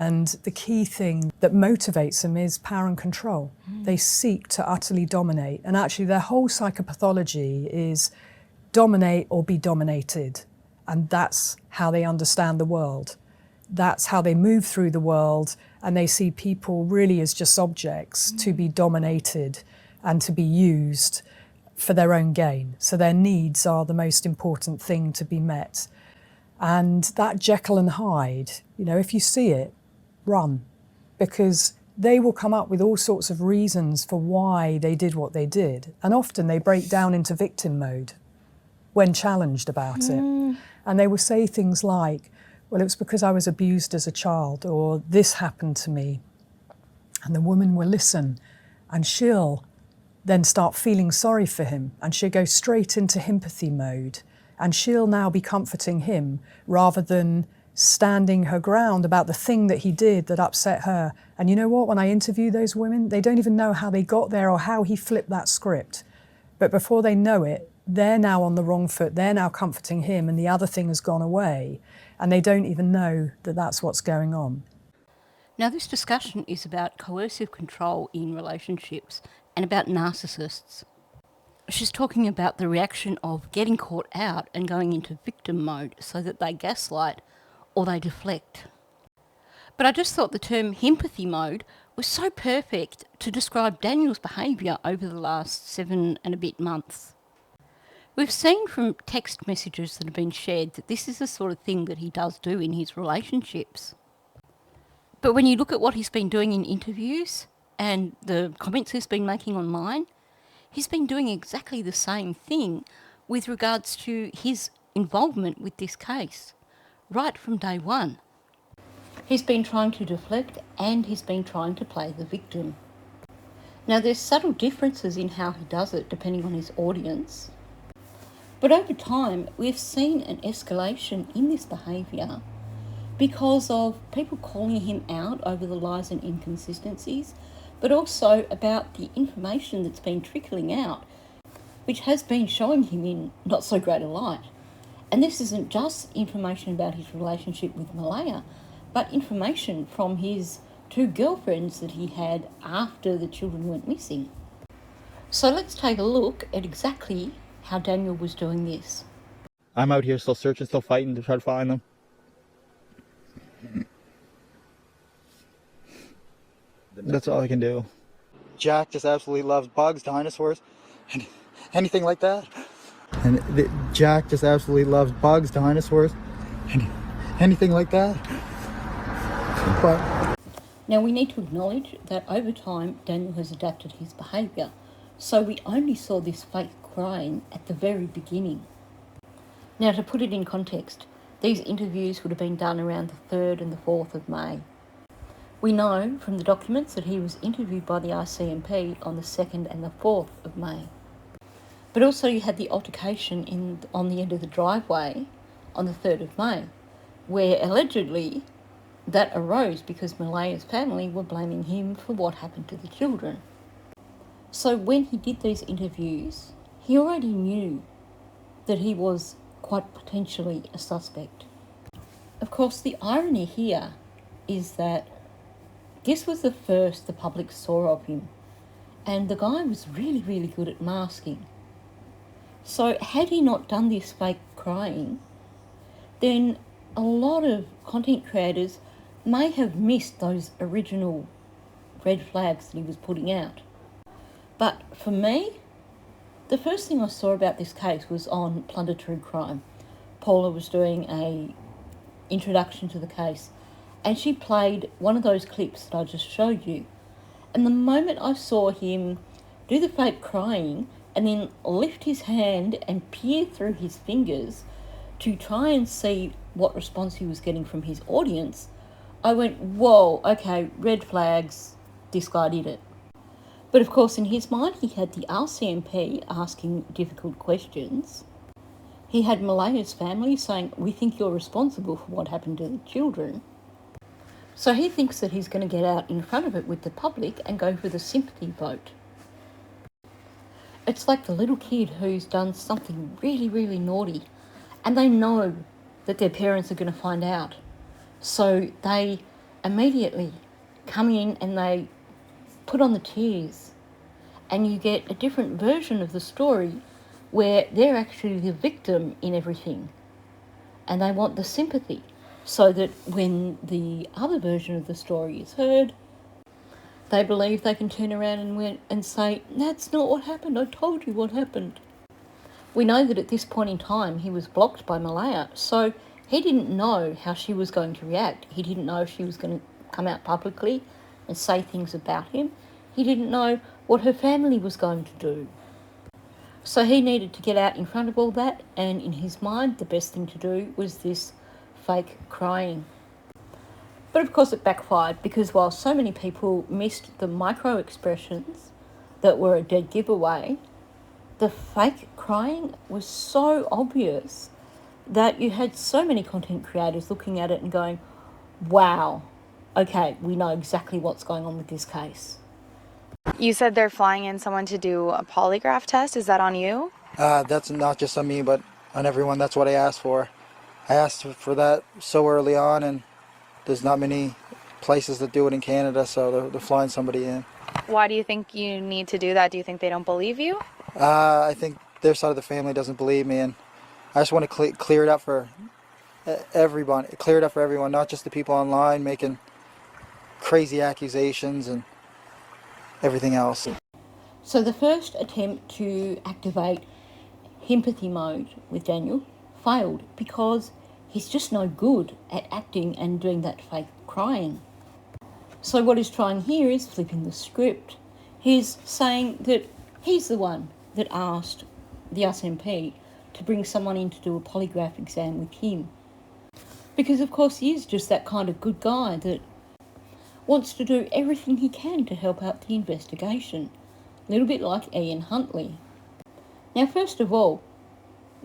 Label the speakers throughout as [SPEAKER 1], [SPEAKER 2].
[SPEAKER 1] And the key thing that motivates them is power and control. They seek to utterly dominate. And actually their whole psychopathology is dominate or be dominated. And that's how they understand the world. That's how they move through the world, and they see people really as just objects to be dominated and to be used for their own gain. So their needs are the most important thing to be met. And that Jekyll and Hyde, if you see it, run, because they will come up with all sorts of reasons for why they did what they did. And often they break down into victim mode when challenged about it. And they will say things like, well, it was because I was abused as a child, or this happened to me. And the woman will listen, and she'll then start feeling sorry for him, and she'll go straight into empathy mode, and she'll now be comforting him rather than standing her ground about the thing that he did that upset her. And you know what, when I interview those women, they don't even know how they got there or how he flipped that script. But before they know it, they're now on the wrong foot, they're now comforting him, and the other thing has gone away, and they don't even know that that's what's going on.
[SPEAKER 2] Now, this discussion is about coercive control in relationships and about narcissists. She's talking about the reaction of getting caught out and going into victim mode so that they gaslight or they deflect. But I just thought the term empathy mode was so perfect to describe Daniel's behaviour over the last 7 and a bit months. We've seen from text messages that have been shared that this is the sort of thing that he does do in his relationships. But when you look at what he's been doing in interviews and the comments he's been making online, he's been doing exactly the same thing with regards to his involvement with this case, right from day one. He's been trying to deflect and he's been trying to play the victim. Now, there's subtle differences in how he does it depending on his audience. But over time, we've seen an escalation in this behaviour because of people calling him out over the lies and inconsistencies, but also about the information that's been trickling out, which has been showing him in not so great a light. And this isn't just information about his relationship with Malaya, but information from his 2 girlfriends that he had after the children went missing. So let's take a look at exactly how Daniel was doing this.
[SPEAKER 3] I'm out here still searching, still fighting to try to find them. That's all I can do. Jack just absolutely loves bugs, dinosaurs, and anything like that. And Jack just absolutely loves bugs, dinosaurs, and anything like that. But
[SPEAKER 2] now we need to acknowledge that over time Daniel has adapted his behaviour, so we only saw this fake crying at the very beginning. Now, to put it in context, these interviews would have been done around the 3rd and the 4th of May. We know from the documents that he was interviewed by the RCMP on the 2nd and the 4th of May. But also you had the altercation on the end of the driveway on the 3rd of May, where allegedly that arose because Malaya's family were blaming him for what happened to the children. So when he did these interviews, he already knew that he was quite potentially a suspect. Of course, the irony here is that this was the first the public saw of him, and the guy was really, really good at masking. So had he not done this fake crying, then a lot of content creators may have missed those original red flags that he was putting out. But for me, the first thing I saw about this case was on Plunder True Crime. Paula was doing a introduction to the case, and she played one of those clips that I just showed you. And the moment I saw him do the fake crying and then lift his hand and peer through his fingers to try and see what response he was getting from his audience, I went, whoa, okay, red flags, this guy did it. But of course, in his mind, he had the RCMP asking difficult questions. He had Malaya's family saying, we think you're responsible for what happened to the children. So he thinks that he's going to get out in front of it with the public and go for the sympathy vote. It's like the little kid who's done something really, really naughty, and they know that their parents are going to find out. So they immediately come in and they put on the tears, and you get a different version of the story where they're actually the victim in everything, and they want the sympathy, so that when the other version of the story is heard, they believe they can turn around and say, that's not what happened, I told you what happened. We know that at this point in time he was blocked by Malaya, so he didn't know how she was going to react. He didn't know if she was going to come out publicly and say things about him. He didn't know what her family was going to do. So he needed to get out in front of all that, and in his mind the best thing to do was this fake crying. But of course it backfired, because while so many people missed the micro expressions that were a dead giveaway, the fake crying was so obvious that you had so many content creators looking at it and going, wow, okay, we know exactly what's going on with this case.
[SPEAKER 4] You said they're flying in someone to do a polygraph test. Is that on you?
[SPEAKER 3] That's not just on me, but on everyone. That's what I asked for. I asked for that so early on, and there's not many places that do it in Canada, so they're flying somebody in.
[SPEAKER 4] Why do you think you need to do that? Do you think they don't believe you?
[SPEAKER 3] I think their side of the family doesn't believe me, and I just want to clear it up for everyone. Clear it up for everyone, not just the people online making crazy accusations and everything else.
[SPEAKER 2] So the first attempt to activate empathy mode with Daniel failed, because he's just no good at acting and doing that fake crying. So what he's trying here is flipping the script. He's saying that he's the one that asked the RCMP to bring someone in to do a polygraph exam with him. Because of course he is just that kind of good guy that wants to do everything he can to help out the investigation. A little bit like Ian Huntley. Now, first of all,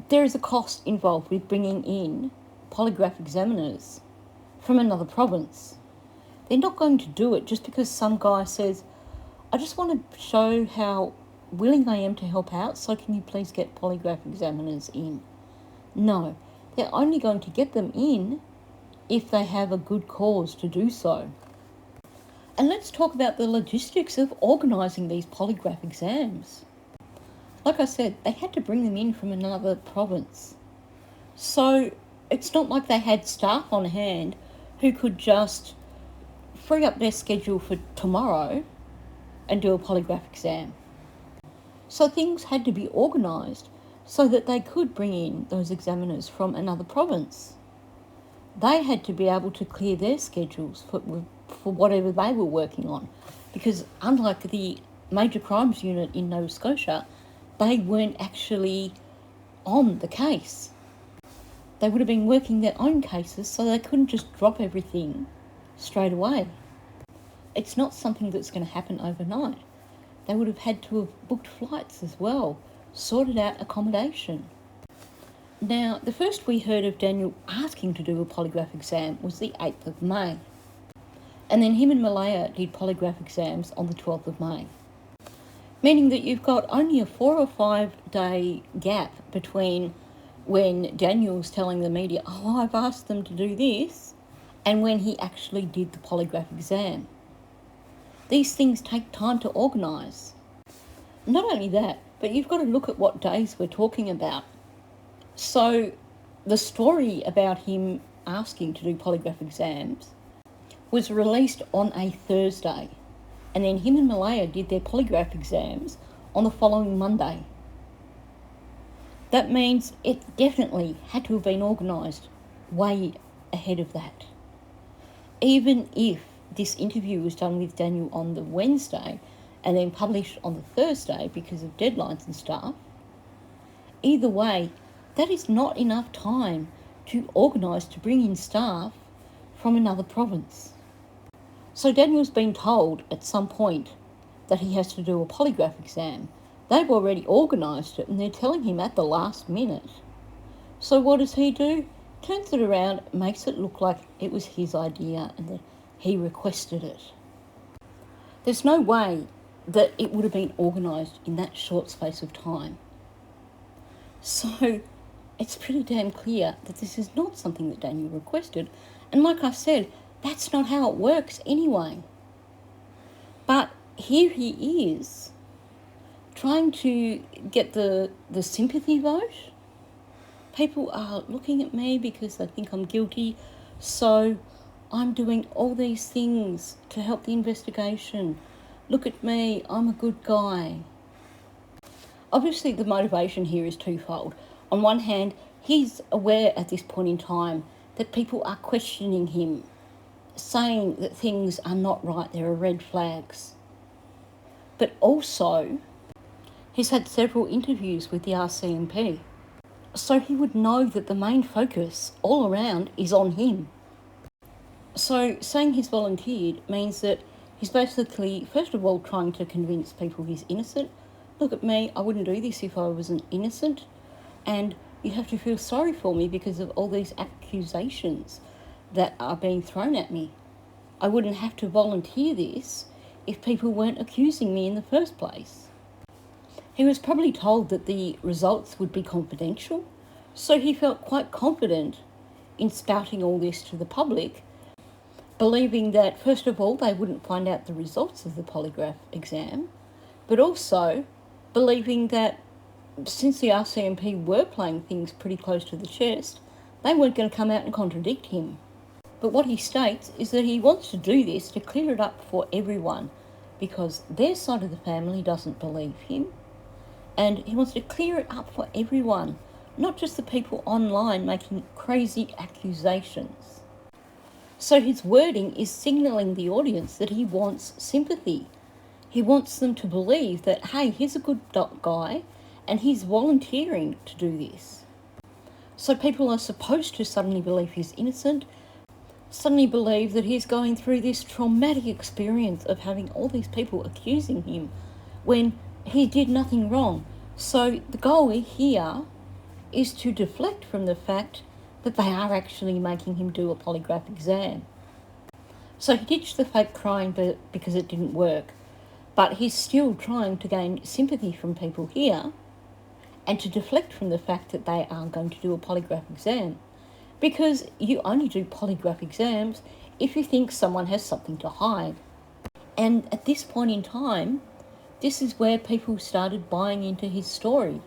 [SPEAKER 2] there is a cost involved with bringing in polygraph examiners from another province. They're not going to do it just because some guy says, I just want to show how willing I am to help out, so can you please get polygraph examiners in? No, they're only going to get them in if they have a good cause to do so. And let's talk about the logistics of organising these polygraph exams. Like I said, they had to bring them in from another province. So it's not like they had staff on hand who could just free up their schedule for tomorrow and do a polygraph exam. So things had to be organised so that they could bring in those examiners from another province. They had to be able to clear their schedules for whatever they were working on, because unlike the Major Crimes Unit in Nova Scotia, they weren't actually on the case. They would have been working their own cases, so they couldn't just drop everything straight away. It's not something that's going to happen overnight. They would have had to have booked flights as well, sorted out accommodation. Now, the first we heard of Daniel asking to do a polygraph exam was the 8th of May. And then him and Malaya did polygraph exams on the 12th of May. Meaning that you've got only a 4 or 5 day gap between when Daniel's telling the media, oh, I've asked them to do this, and when he actually did the polygraph exam. These things take time to organise. Not only that, but you've got to look at what days we're talking about. So the story about him asking to do polygraph exams was released on a Thursday, and then him and Malaya did their polygraph exams on the following Monday. That means it definitely had to have been organised way ahead of that. Even if this interview was done with Daniel on the Wednesday and then published on the Thursday because of deadlines and stuff, either way, that is not enough time to organise to bring in staff from another province. So Daniel's been told at some point that he has to do a polygraph exam. They've already organised it and they're telling him at the last minute. So what does he do? Turns it around, makes it look like it was his idea and that he requested it. There's no way that it would have been organised in that short space of time. So it's pretty damn clear that this is not something that Daniel requested. And like I said, That's not how it works anyway. But here he is, trying to get the sympathy vote. People are looking at me because they think I'm guilty, so I'm doing all these things to help the investigation. Look at me, I'm a good guy. Obviously, the motivation here is twofold. On one hand, he's aware at this point in time that people are questioning him, saying that things are not right, there are red flags. But also, he's had several interviews with the RCMP, so he would know that the main focus all around is on him. So saying he's volunteered means that he's basically, first of all, trying to convince people he's innocent. Look at me, I wouldn't do this if I wasn't innocent. And you have to feel sorry for me because of all these accusations that are being thrown at me. I wouldn't have to volunteer this if people weren't accusing me in the first place. He was probably told that the results would be confidential, so he felt quite confident in spouting all this to the public, believing that, first of all, they wouldn't find out the results of the polygraph exam, but also believing that since the RCMP were playing things pretty close to the chest, they weren't going to come out and contradict him. But what he states is that he wants to do this to clear it up for everyone, because their side of the family doesn't believe him, and he wants to clear it up for everyone, not just the people online making crazy accusations. So his wording is signalling the audience that he wants sympathy. He wants them to believe that, hey, he's a good guy and he's volunteering to do this. So people are supposed to suddenly believe he's innocent, suddenly believe that he's going through this traumatic experience of having all these people accusing him when he did nothing wrong. So the goal here is to deflect from the fact that they are actually making him do a polygraph exam. So he ditched the fake crying because it didn't work, but he's still trying to gain sympathy from people here and to deflect from the fact that they are going to do a polygraph exam, because you only do polygraph exams if you think someone has something to hide. And at this point in time, this is where people started buying into his story.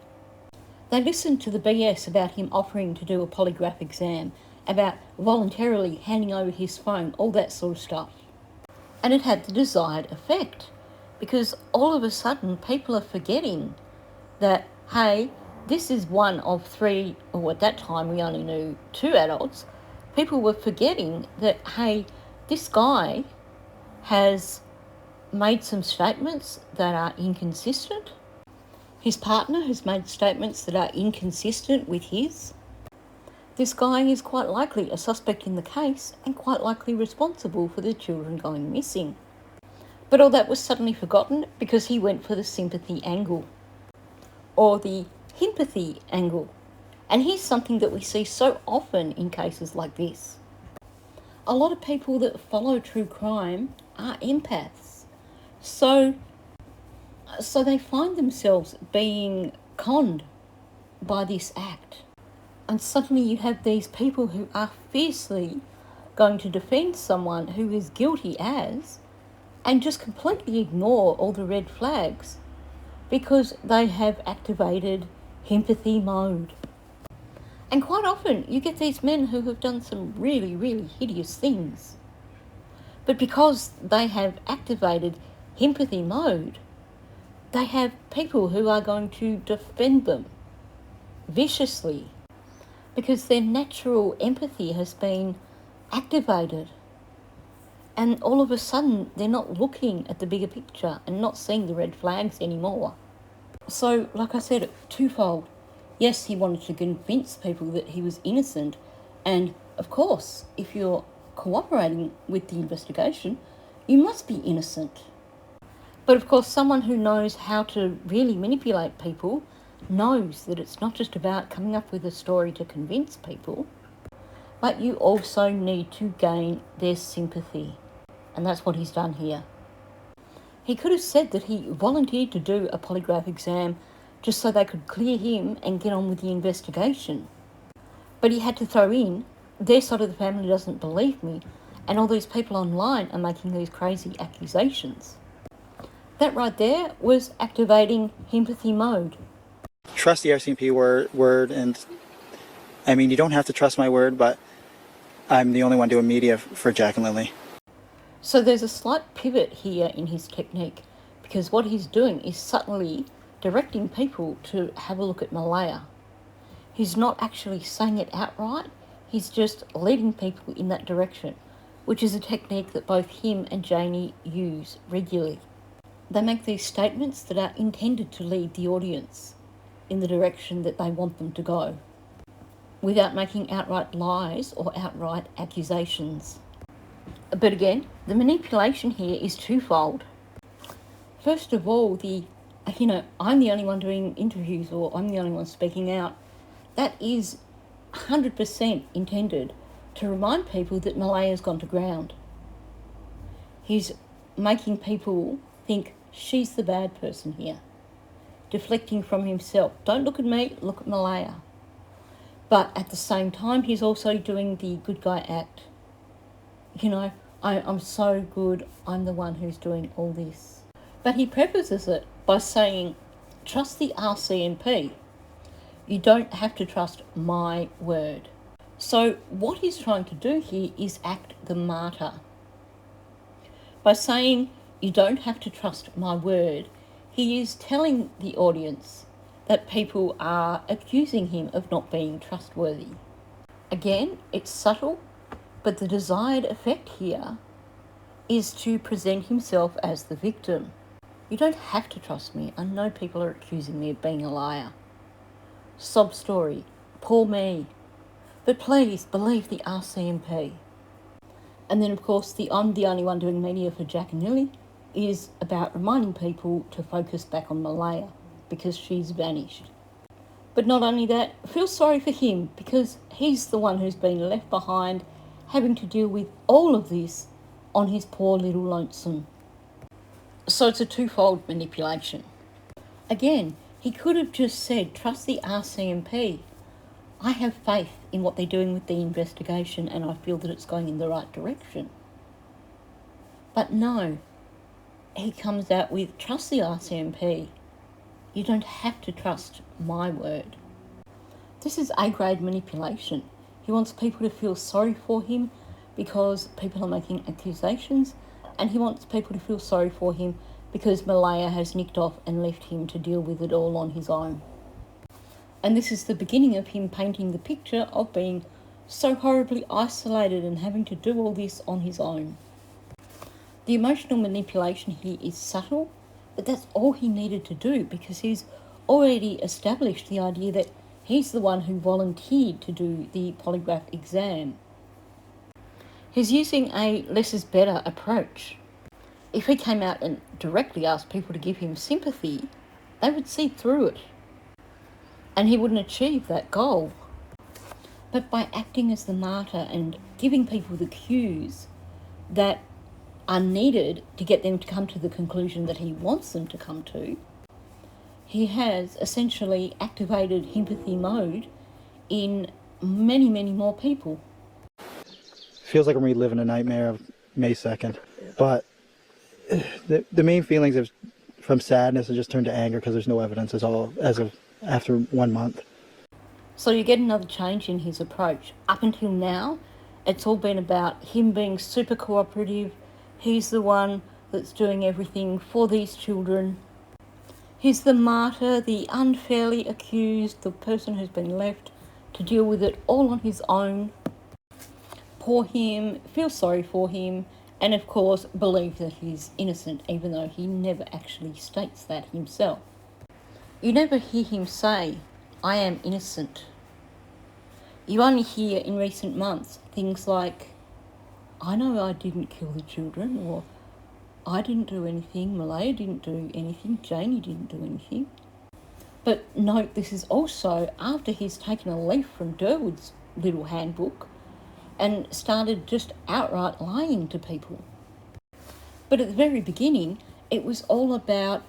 [SPEAKER 2] They listened to the BS about him offering to do a polygraph exam, about voluntarily handing over his phone, all that sort of stuff. And it had the desired effect, because all of a sudden people are forgetting that, hey, this is one of three, or at that time we only knew 2 adults. People were forgetting that, hey, this guy has made some statements that are inconsistent. His partner has made statements that are inconsistent with his. This guy is quite likely a suspect in the case and quite likely responsible for the children going missing. But all that was suddenly forgotten because he went for the sympathy angle, or the himpathy angle. And here's something that we see so often in cases like this. A lot of people that follow true crime are empaths. So they find themselves being conned by this act. And suddenly you have these people who are fiercely going to defend someone who is guilty as, and just completely ignore all the red flags because they have activated himpathy mode. And quite often you get these men who have done some really, really hideous things. But because they have activated himpathy mode, they have people who are going to defend them viciously because their natural empathy has been activated. And all of a sudden, they're not looking at the bigger picture and not seeing the red flags anymore. So, like I said, twofold. Yes, he wanted to convince people that he was innocent. And, of course, if you're cooperating with the investigation, you must be innocent. But, of course, someone who knows how to really manipulate people knows that it's not just about coming up with a story to convince people, but you also need to gain their sympathy. And that's what he's done here. He could have said that he volunteered to do a polygraph exam just so they could clear him and get on with the investigation. But he had to throw in, their side of the family doesn't believe me, And all these people online are making these crazy accusations. That right there was activating empathy mode.
[SPEAKER 3] Trust the RCMP word, and I mean, you don't have to trust my word, but I'm the only one doing media for Jack and Lily.
[SPEAKER 2] So there's a slight pivot here in his technique, because what he's doing is subtly directing people to have a look at Malaya. He's not actually saying it outright, he's just leading people in that direction, which is a technique that both him and Janie use regularly. They make these statements that are intended to lead the audience in the direction that they want them to go, without making outright lies or outright accusations. But again, the manipulation here is twofold. First of all, I'm the only one doing interviews, or I'm the only one speaking out. That is 100% intended to remind people that Malaya's gone to ground. He's making people think she's the bad person here, deflecting from himself. Don't look at me, look at Malaya. But at the same time, he's also doing the good guy act. I'm so good, I'm the one who's doing all this. But he prefaces it by saying, trust the RCMP. You don't have to trust my word. So what he's trying to do here is act the martyr. By saying, you don't have to trust my word, he is telling the audience that people are accusing him of not being trustworthy. Again, it's subtle, but the desired effect here is to present himself as the victim. You don't have to trust me. I know people are accusing me of being a liar. Sob story, poor me. But please believe the RCMP. And then, of course, the I'm the only one doing media for Jack and Lily is about reminding people to focus back on Malaya because she's vanished. But not only that, feel sorry for him because he's the one who's been left behind having to deal with all of this on his poor little lonesome. So it's a twofold manipulation. Again, he could have just said, trust the RCMP. I have faith in what they're doing with the investigation and I feel that it's going in the right direction. But no, he comes out with, trust the RCMP. You don't have to trust my word. This is A-grade manipulation. He wants people to feel sorry for him because people are making accusations, and he wants people to feel sorry for him because Malaya has nicked off and left him to deal with it all on his own. And this is the beginning of him painting the picture of being so horribly isolated and having to do all this on his own. The emotional manipulation here is subtle, but that's all he needed to do because he's already established the idea that he's the one who volunteered to do the polygraph exam. He's using a less is better approach. If he came out and directly asked people to give him sympathy, they would see through it. And he wouldn't achieve that goal. But by acting as the martyr and giving people the cues that are needed to get them to come to the conclusion that he wants them to come to, he has essentially activated empathy mode in many, many more people.
[SPEAKER 3] Feels like I'm reliving a nightmare of May 2nd. But the main feelings from sadness have just turned to anger because there's no evidence at all as of after 1 month.
[SPEAKER 2] So you get another change in his approach. Up until now, it's all been about him being super cooperative. He's the one that's doing everything for these children. He's the martyr, the unfairly accused, the person who's been left to deal with it all on his own. Poor him, feel sorry for him, and of course believe that he's innocent, even though he never actually states that himself. You never hear him say, I am innocent. You only hear in recent months things like, I know I didn't kill the children, or I didn't do anything, Malaya didn't do anything, Janie didn't do anything. But note, this is also after he's taken a leaf from Durwood's little handbook and started just outright lying to people. But at the very beginning, it was all about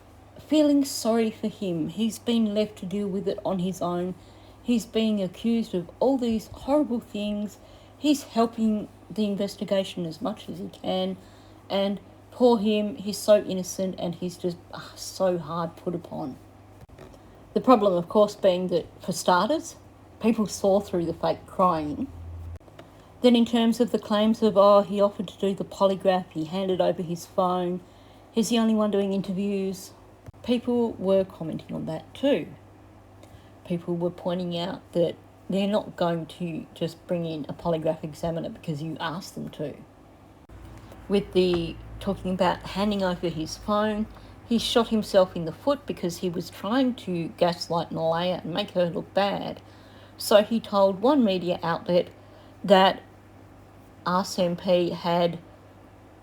[SPEAKER 2] feeling sorry for him. He's been left to deal with it on his own. He's being accused of all these horrible things. He's helping the investigation as much as he can, and poor him, he's so innocent and he's just so hard put upon. The problem, of course, being that, for starters, people saw through the fake crying. Then in terms of the claims of, he offered to do the polygraph, he handed over his phone, he's the only one doing interviews, people were commenting on that too. People were pointing out that they're not going to just bring in a polygraph examiner because you asked them to. With the talking about handing over his phone, he shot himself in the foot because he was trying to gaslight Malaya and make her look bad. So he told one media outlet that RCMP had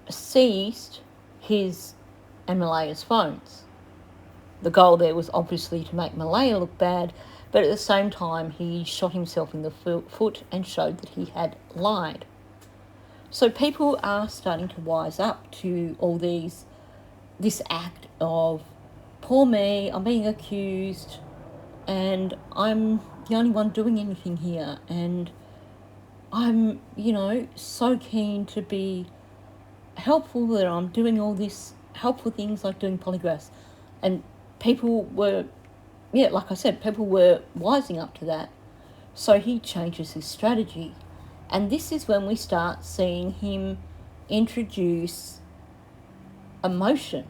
[SPEAKER 2] seized his and Malaya's phones. The goal there was obviously to make Malaya look bad, but at the same time he shot himself in the foot and showed that he had lied. So people are starting to wise up to all this act of, poor me, I'm being accused and I'm the only one doing anything here, and I'm, so keen to be helpful that I'm doing all this helpful things like doing polygraphs. And people were, like I said, people were wising up to that. So he changes his strategy. And this is when we start seeing him introduce emotion.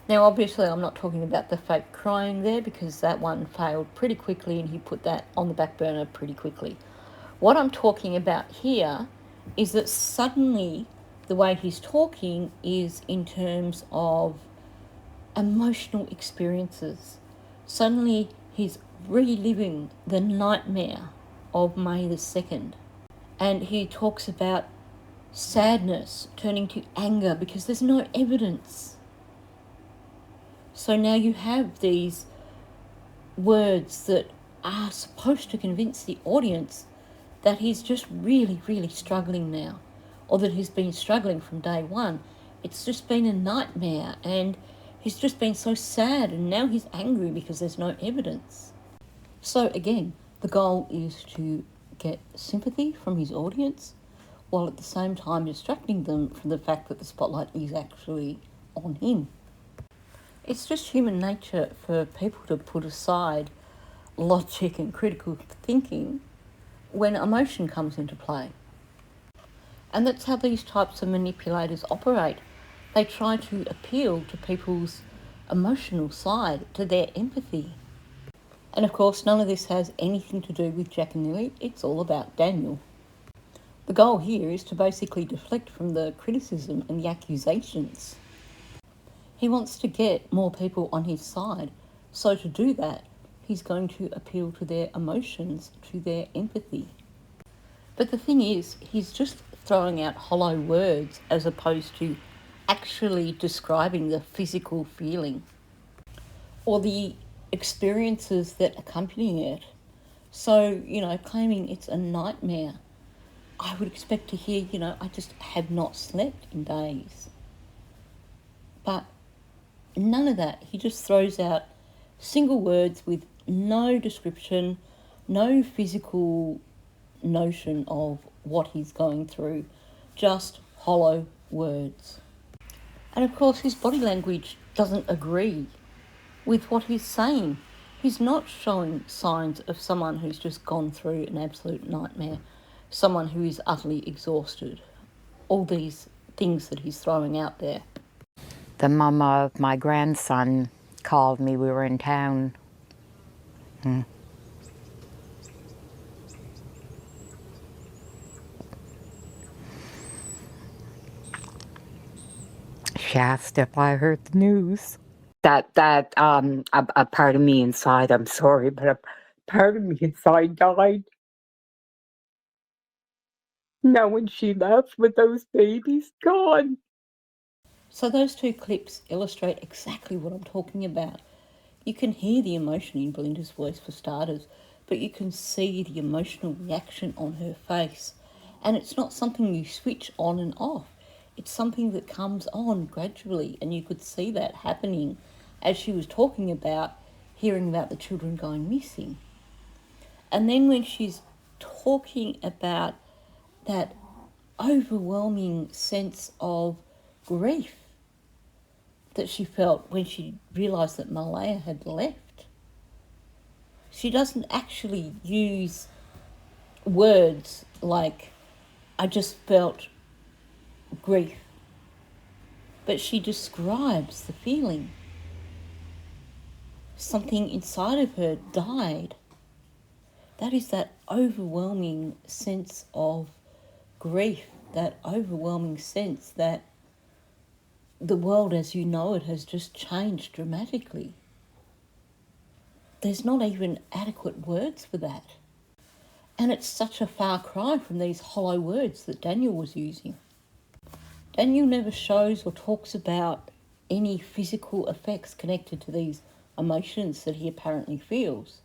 [SPEAKER 2] Now, obviously, I'm not talking about the fake crying there because that one failed pretty quickly and he put that on the back burner pretty quickly. What I'm talking about here is that suddenly the way he's talking is in terms of emotional experiences. Suddenly he's reliving the nightmare of May the 2nd. And he talks about sadness turning to anger because there's no evidence. So now you have these words that are supposed to convince the audience that he's just really, really struggling now, or that he's been struggling from day one. It's just been a nightmare and he's just been so sad and now he's angry because there's no evidence. So again, the goal is to get sympathy from his audience while at the same time distracting them from the fact that the spotlight is actually on him. It's just human nature for people to put aside logic and critical thinking when emotion comes into play. And that's how these types of manipulators operate. They try to appeal to people's emotional side, to their empathy. And of course, none of this has anything to do with Jack and Lily. It's all about Daniel. The goal here is to basically deflect from the criticism and the accusations. He wants to get more people on his side. So to do that, he's going to appeal to their emotions, to their empathy. But the thing is, he's just throwing out hollow words as opposed to actually describing the physical feeling or the experiences that accompany it. So, claiming it's a nightmare, I would expect to hear, I just have not slept in days. But none of that. He just throws out single words with no description, no physical notion of what he's going through, just hollow words. And of course, his body language doesn't agree with what he's saying. He's not showing signs of someone who's just gone through an absolute nightmare, someone who is utterly exhausted. All these things that he's throwing out there.
[SPEAKER 5] The mum of my grandson called me. We were in town. She asked if I heard the news. A part of me inside, I'm sorry, but a part of me inside died. Now when she left with those babies gone.
[SPEAKER 2] So those two clips illustrate exactly what I'm talking about. You can hear the emotion in Belinda's voice for starters, but you can see the emotional reaction on her face. And it's not something you switch on and off. It's something that comes on gradually, and you could see that happening as she was talking about hearing about the children going missing. And then when she's talking about that overwhelming sense of grief that she felt when she realised that Malaya had left. She doesn't actually use words like, I just felt grief, but she describes the feeling. Something inside of her died. That is that overwhelming sense of grief, that overwhelming sense that the world as you know it has just changed dramatically. There's not even adequate words for that. And it's such a far cry from these hollow words that Daniel was using. Daniel never shows or talks about any physical effects connected to these emotions that he apparently feels.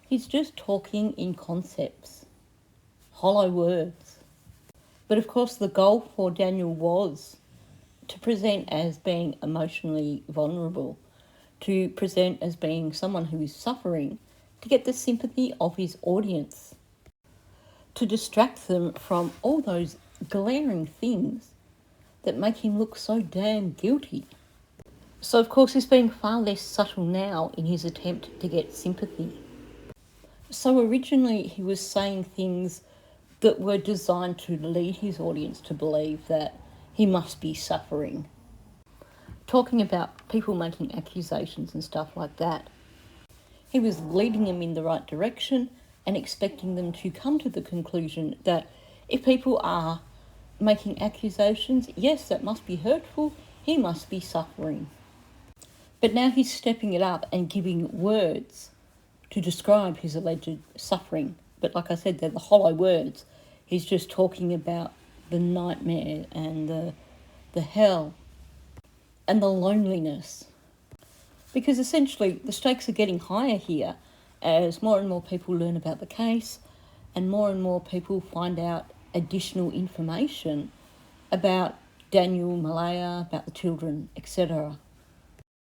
[SPEAKER 2] He's just talking in concepts, hollow words. But of course the goal for Daniel was to present as being emotionally vulnerable, to present as being someone who is suffering, to get the sympathy of his audience, to distract them from all those glaring things that make him look so damn guilty. So of course he's being far less subtle now in his attempt to get sympathy. So originally he was saying things that were designed to lead his audience to believe that he must be suffering. Talking about people making accusations and stuff like that. He was leading them in the right direction and expecting them to come to the conclusion that if people are making accusations, yes, that must be hurtful, he must be suffering. But now he's stepping it up and giving words to describe his alleged suffering. But like I said, they're the hollow words. He's just talking about the nightmare and the hell and the loneliness. Because essentially the stakes are getting higher here as more and more people learn about the case and more people find out additional information about Daniel, Malaya, about the children, etc.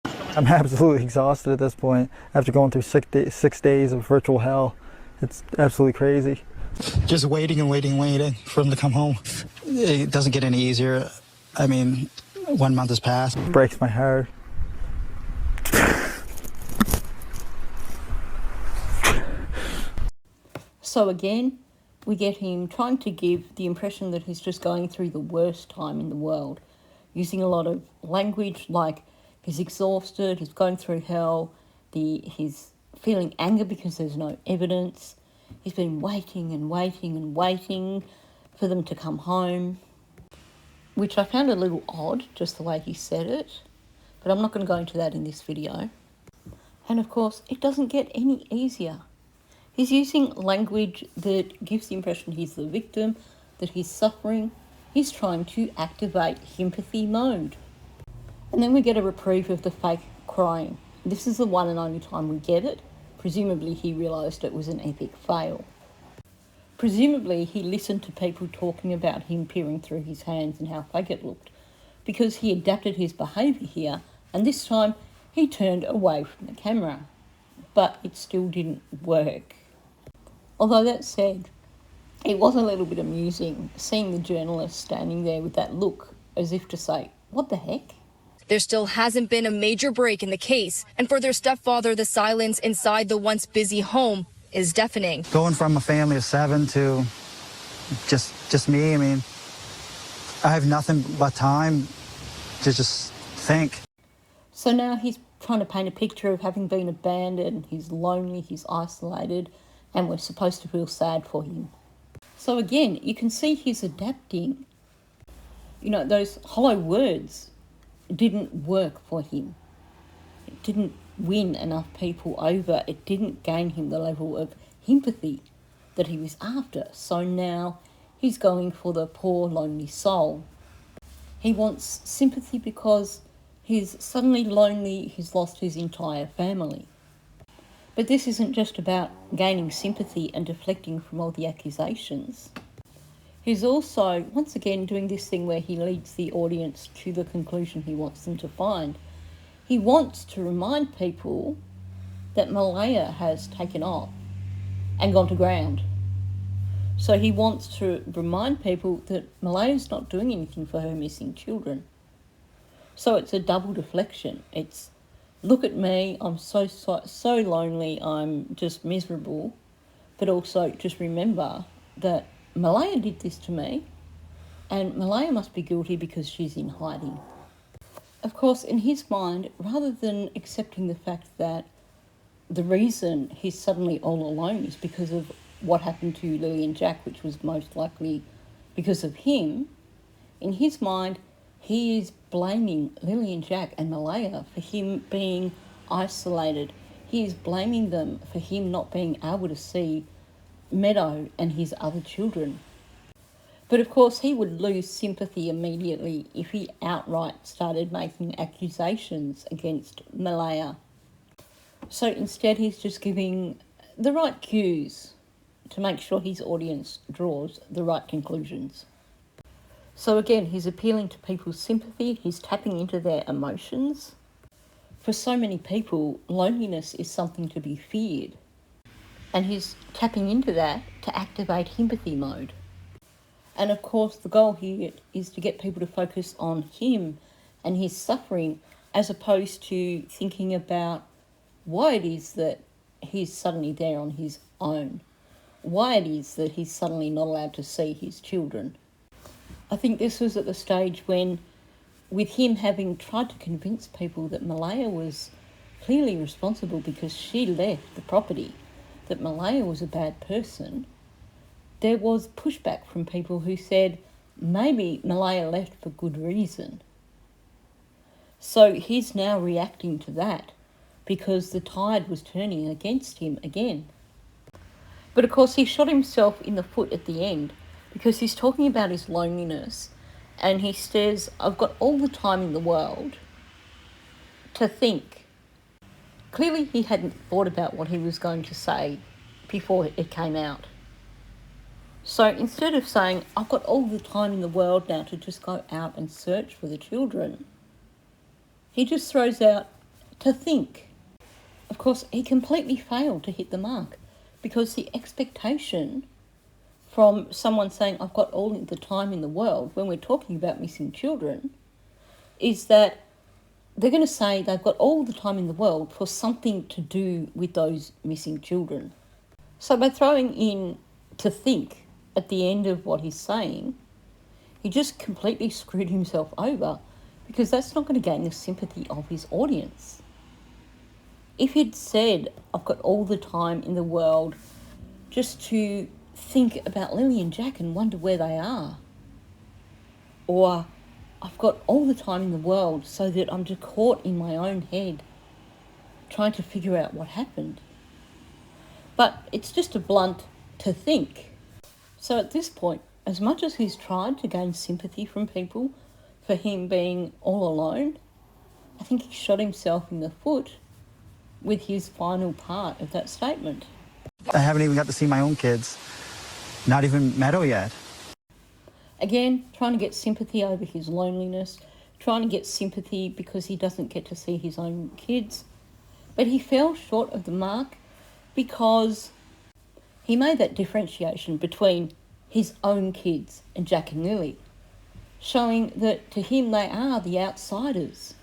[SPEAKER 3] I'm absolutely exhausted at this point after going through 6 days of virtual hell. It's absolutely crazy. Just waiting and waiting for him to come home. It doesn't get any easier. I mean, 1 month has passed. It breaks my heart.
[SPEAKER 2] So again, we get him trying to give the impression that he's just going through the worst time in the world, using a lot of language like he's exhausted, he's going through hell, he's feeling anger because there's no evidence, he's been waiting and waiting for them to come home, which I found a little odd, just the way he said it, but I'm not going to go into that in this video. And of course, it doesn't get any easier. He's using language that gives the impression he's the victim, that he's suffering. He's trying to activate sympathy mode. And then we get a reprieve of the fake crying. This is the one and only time we get it. Presumably he realised it was an epic fail. Presumably he listened to people talking about him peering through his hands and how fake it looked, because he adapted his behaviour here, and this time he turned away from the camera. But it still didn't work. Although that said, it was a little bit amusing seeing the journalist standing there with that look as if to say, what the heck?
[SPEAKER 6] There still hasn't been a major break in the case, and for their stepfather, the silence inside the once busy home is deafening.
[SPEAKER 3] Going from a family of 7 to just me, I mean, I have nothing but time to just think.
[SPEAKER 2] So now he's trying to paint a picture of having been abandoned, he's lonely, he's isolated, and we're supposed to feel sad for him. So again, you can see he's adapting. You know, those hollow words didn't work for him. It didn't win enough people over. It didn't gain him the level of empathy that he was after. So now he's going for the poor, lonely soul. He wants sympathy because he's suddenly lonely, he's lost his entire family. But this isn't just about gaining sympathy and deflecting from all the accusations. He's also, once again, doing this thing where he leads the audience to the conclusion he wants them to find. He wants to remind people that Malaya has taken off and gone to ground. So he wants to remind people that Malaya's not doing anything for her missing children. So it's a double deflection. It's, look at me, I'm so lonely, I'm just miserable. But also just remember that Malaya did this to me, and Malaya must be guilty because she's in hiding. Of course, in his mind, rather than accepting the fact that the reason he's suddenly all alone is because of what happened to Lily and Jack, which was most likely because of him, in his mind, he is blaming Lily and Jack and Malaya for him being isolated. He is blaming them for him not being able to see Meadow and his other children. But of course, he would lose sympathy immediately if he outright started making accusations against Malaya. So instead, he's just giving the right cues to make sure his audience draws the right conclusions. So again, he's appealing to people's sympathy, he's tapping into their emotions. For so many people, loneliness is something to be feared, and he's tapping into that to activate empathy mode. And of course, the goal here is to get people to focus on him and his suffering, as opposed to thinking about why it is that he's suddenly there on his own, why it is that he's suddenly not allowed to see his children. I think this was at the stage when, with him having tried to convince people that Malaya was clearly responsible because she left the property, that Malaya was a bad person, there was pushback from people who said maybe Malaya left for good reason. So he's now reacting to that because the tide was turning against him again. But of course he shot himself in the foot at the end because he's talking about his loneliness and he says, I've got all the time in the world to think. Clearly he hadn't thought about what he was going to say before it came out. So instead of saying, I've got all the time in the world now to just go out and search for the children, he just throws out to think. Of course, he completely failed to hit the mark because the expectation from someone saying, I've got all the time in the world, when we're talking about missing children, is that they're going to say they've got all the time in the world for something to do with those missing children. So by throwing in to think at the end of what he's saying, he just completely screwed himself over because that's not going to gain the sympathy of his audience. If he'd said, I've got all the time in the world just to think about Lily and Jack and wonder where they are, or I've got all the time in the world so that I'm just caught in my own head trying to figure out what happened. But it's just a blunt to think. So at this point, as much as he's tried to gain sympathy from people for him being all alone, I think he shot himself in the foot with his final part of that statement.
[SPEAKER 3] I haven't even got to see my own kids, not even Meadow yet.
[SPEAKER 2] Again, trying to get sympathy over his loneliness, trying to get sympathy because he doesn't get to see his own kids. But he fell short of the mark because he made that differentiation between his own kids and Jack and Lily, showing that to him they are the outsiders.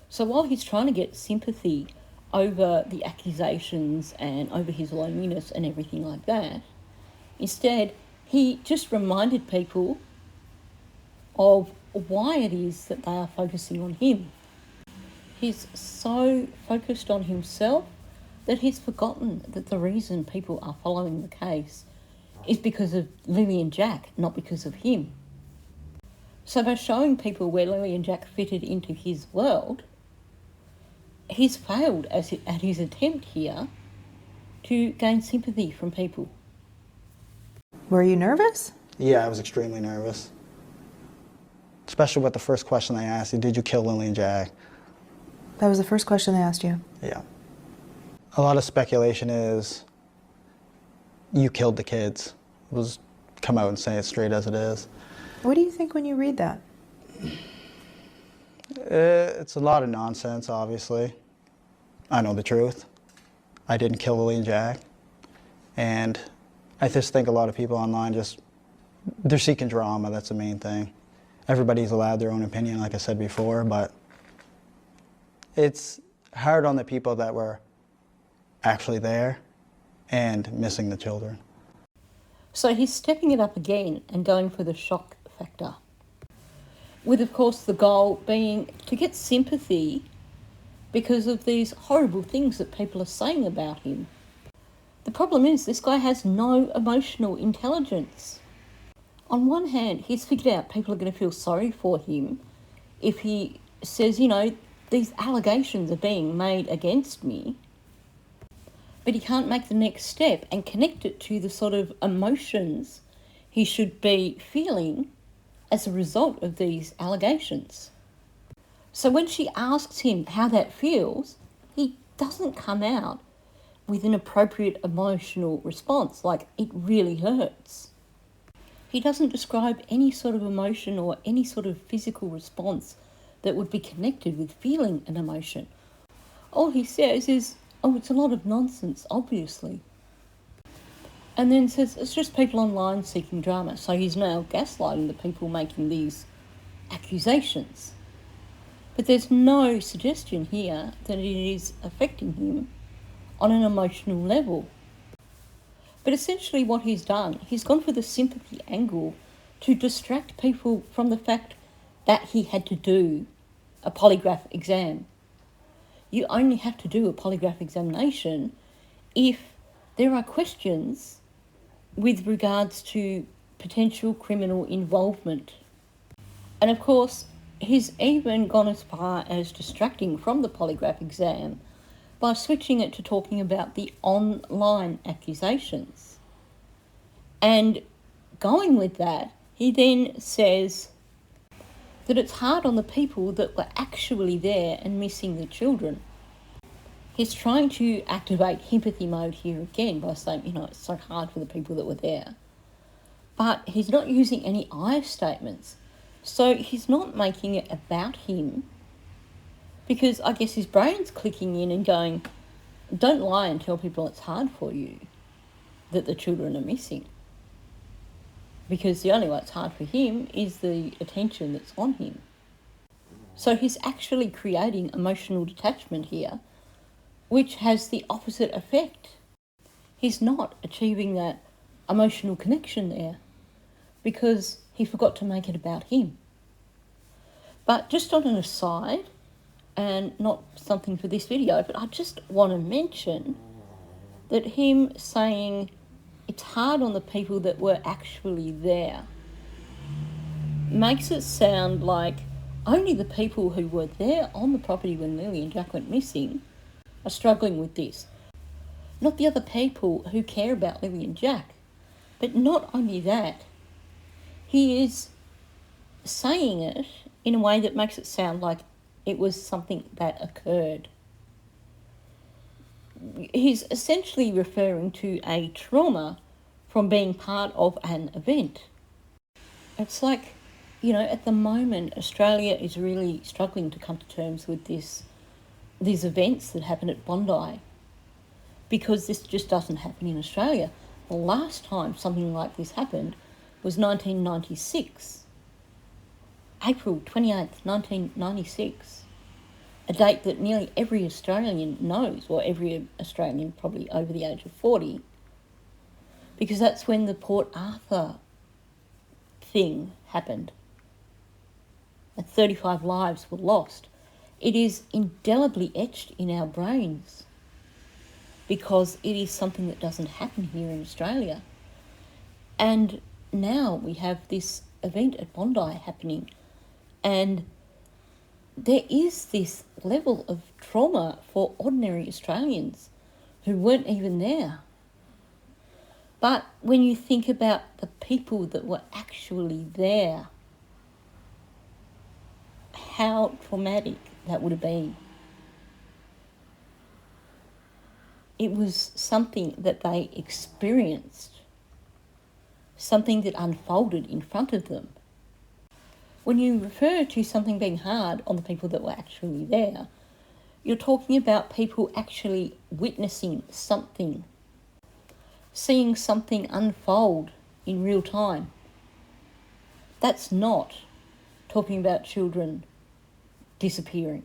[SPEAKER 2] So while he's trying to get sympathy over the accusations and over his loneliness and everything like that, instead he just reminded people of why it is that they are focusing on him. He's so focused on himself that he's forgotten that the reason people are following the case is because of Lily and Jack, not because of him. So by showing people where Lily and Jack fitted into his world, he's failed at his attempt here to gain sympathy from people.
[SPEAKER 7] Were you nervous?
[SPEAKER 3] Yeah, I was extremely nervous. Especially with the first question they asked you, did you kill Lily and Jack?
[SPEAKER 7] That was the first question they asked you.
[SPEAKER 3] Yeah. A lot of speculation is you killed the kids. We'll just come out and say it straight as it is.
[SPEAKER 7] What do you think when you read that?
[SPEAKER 3] It's a lot of nonsense, obviously. I know the truth. I didn't kill Lily and Jack. And I just think a lot of people online they're seeking drama. That's the main thing. Everybody's allowed their own opinion, like I said before, but it's hard on the people that were actually there and missing the children.
[SPEAKER 2] So he's stepping it up again and going for the shock factor, with, of course, the goal being to get sympathy because of these horrible things that people are saying about him. The problem is this guy has no emotional intelligence. On one hand, he's figured out people are going to feel sorry for him if he says, you know, these allegations are being made against me, but he can't make the next step and connect it to the sort of emotions he should be feeling as a result of these allegations. So when she asks him how that feels, he doesn't come out with an appropriate emotional response, like it really hurts. He doesn't describe any sort of emotion or any sort of physical response that would be connected with feeling an emotion. All he says is, oh, it's a lot of nonsense, obviously. And then says, it's just people online seeking drama. So he's now gaslighting the people making these accusations. But there's no suggestion here that it is affecting him on an emotional level. But essentially what he's done, he's gone for the sympathy angle to distract people from the fact that he had to do a polygraph exam. You only have to do a polygraph examination if there are questions with regards to potential criminal involvement. And of course, he's even gone as far as distracting from the polygraph exam by switching it to talking about the online accusations. And going with that, he then says that it's hard on the people that were actually there and missing the children. He's trying to activate empathy mode here again by saying, you know, it's so hard for the people that were there. But he's not using any I statements. So he's not making it about him, because I guess his brain's clicking in and going, don't lie and tell people it's hard for you that the children are missing. Because the only way it's hard for him is the attention that's on him. So he's actually creating emotional detachment here, which has the opposite effect. He's not achieving that emotional connection there because he forgot to make it about him. But just on an aside, and not something for this video, but I just want to mention that him saying it's hard on the people that were actually there makes it sound like only the people who were there on the property when Lily and Jack went missing are struggling with this, not the other people who care about Lily and Jack. But not only that, he is saying it in a way that makes it sound like it was something that occurred. He's essentially referring to a trauma from being part of an event. It's like, you know, at the moment, Australia is really struggling to come to terms with these events that happen at Bondi, because this just doesn't happen in Australia. The last time something like this happened was 1996. April 28th, 1996. A date that nearly every Australian knows, or every Australian probably over the age of 40, because that's when the Port Arthur thing happened. And 35 lives were lost. It is indelibly etched in our brains because it is something that doesn't happen here in Australia. And now we have this event at Bondi happening, and there is this level of trauma for ordinary Australians who weren't even there. But when you think about the people that were actually there, how traumatic that would have been. It was something that they experienced, something that unfolded in front of them. When you refer to something being hard on the people that were actually there, you're talking about people actually witnessing something. seeing something unfold in real time. That's not talking about children disappearing.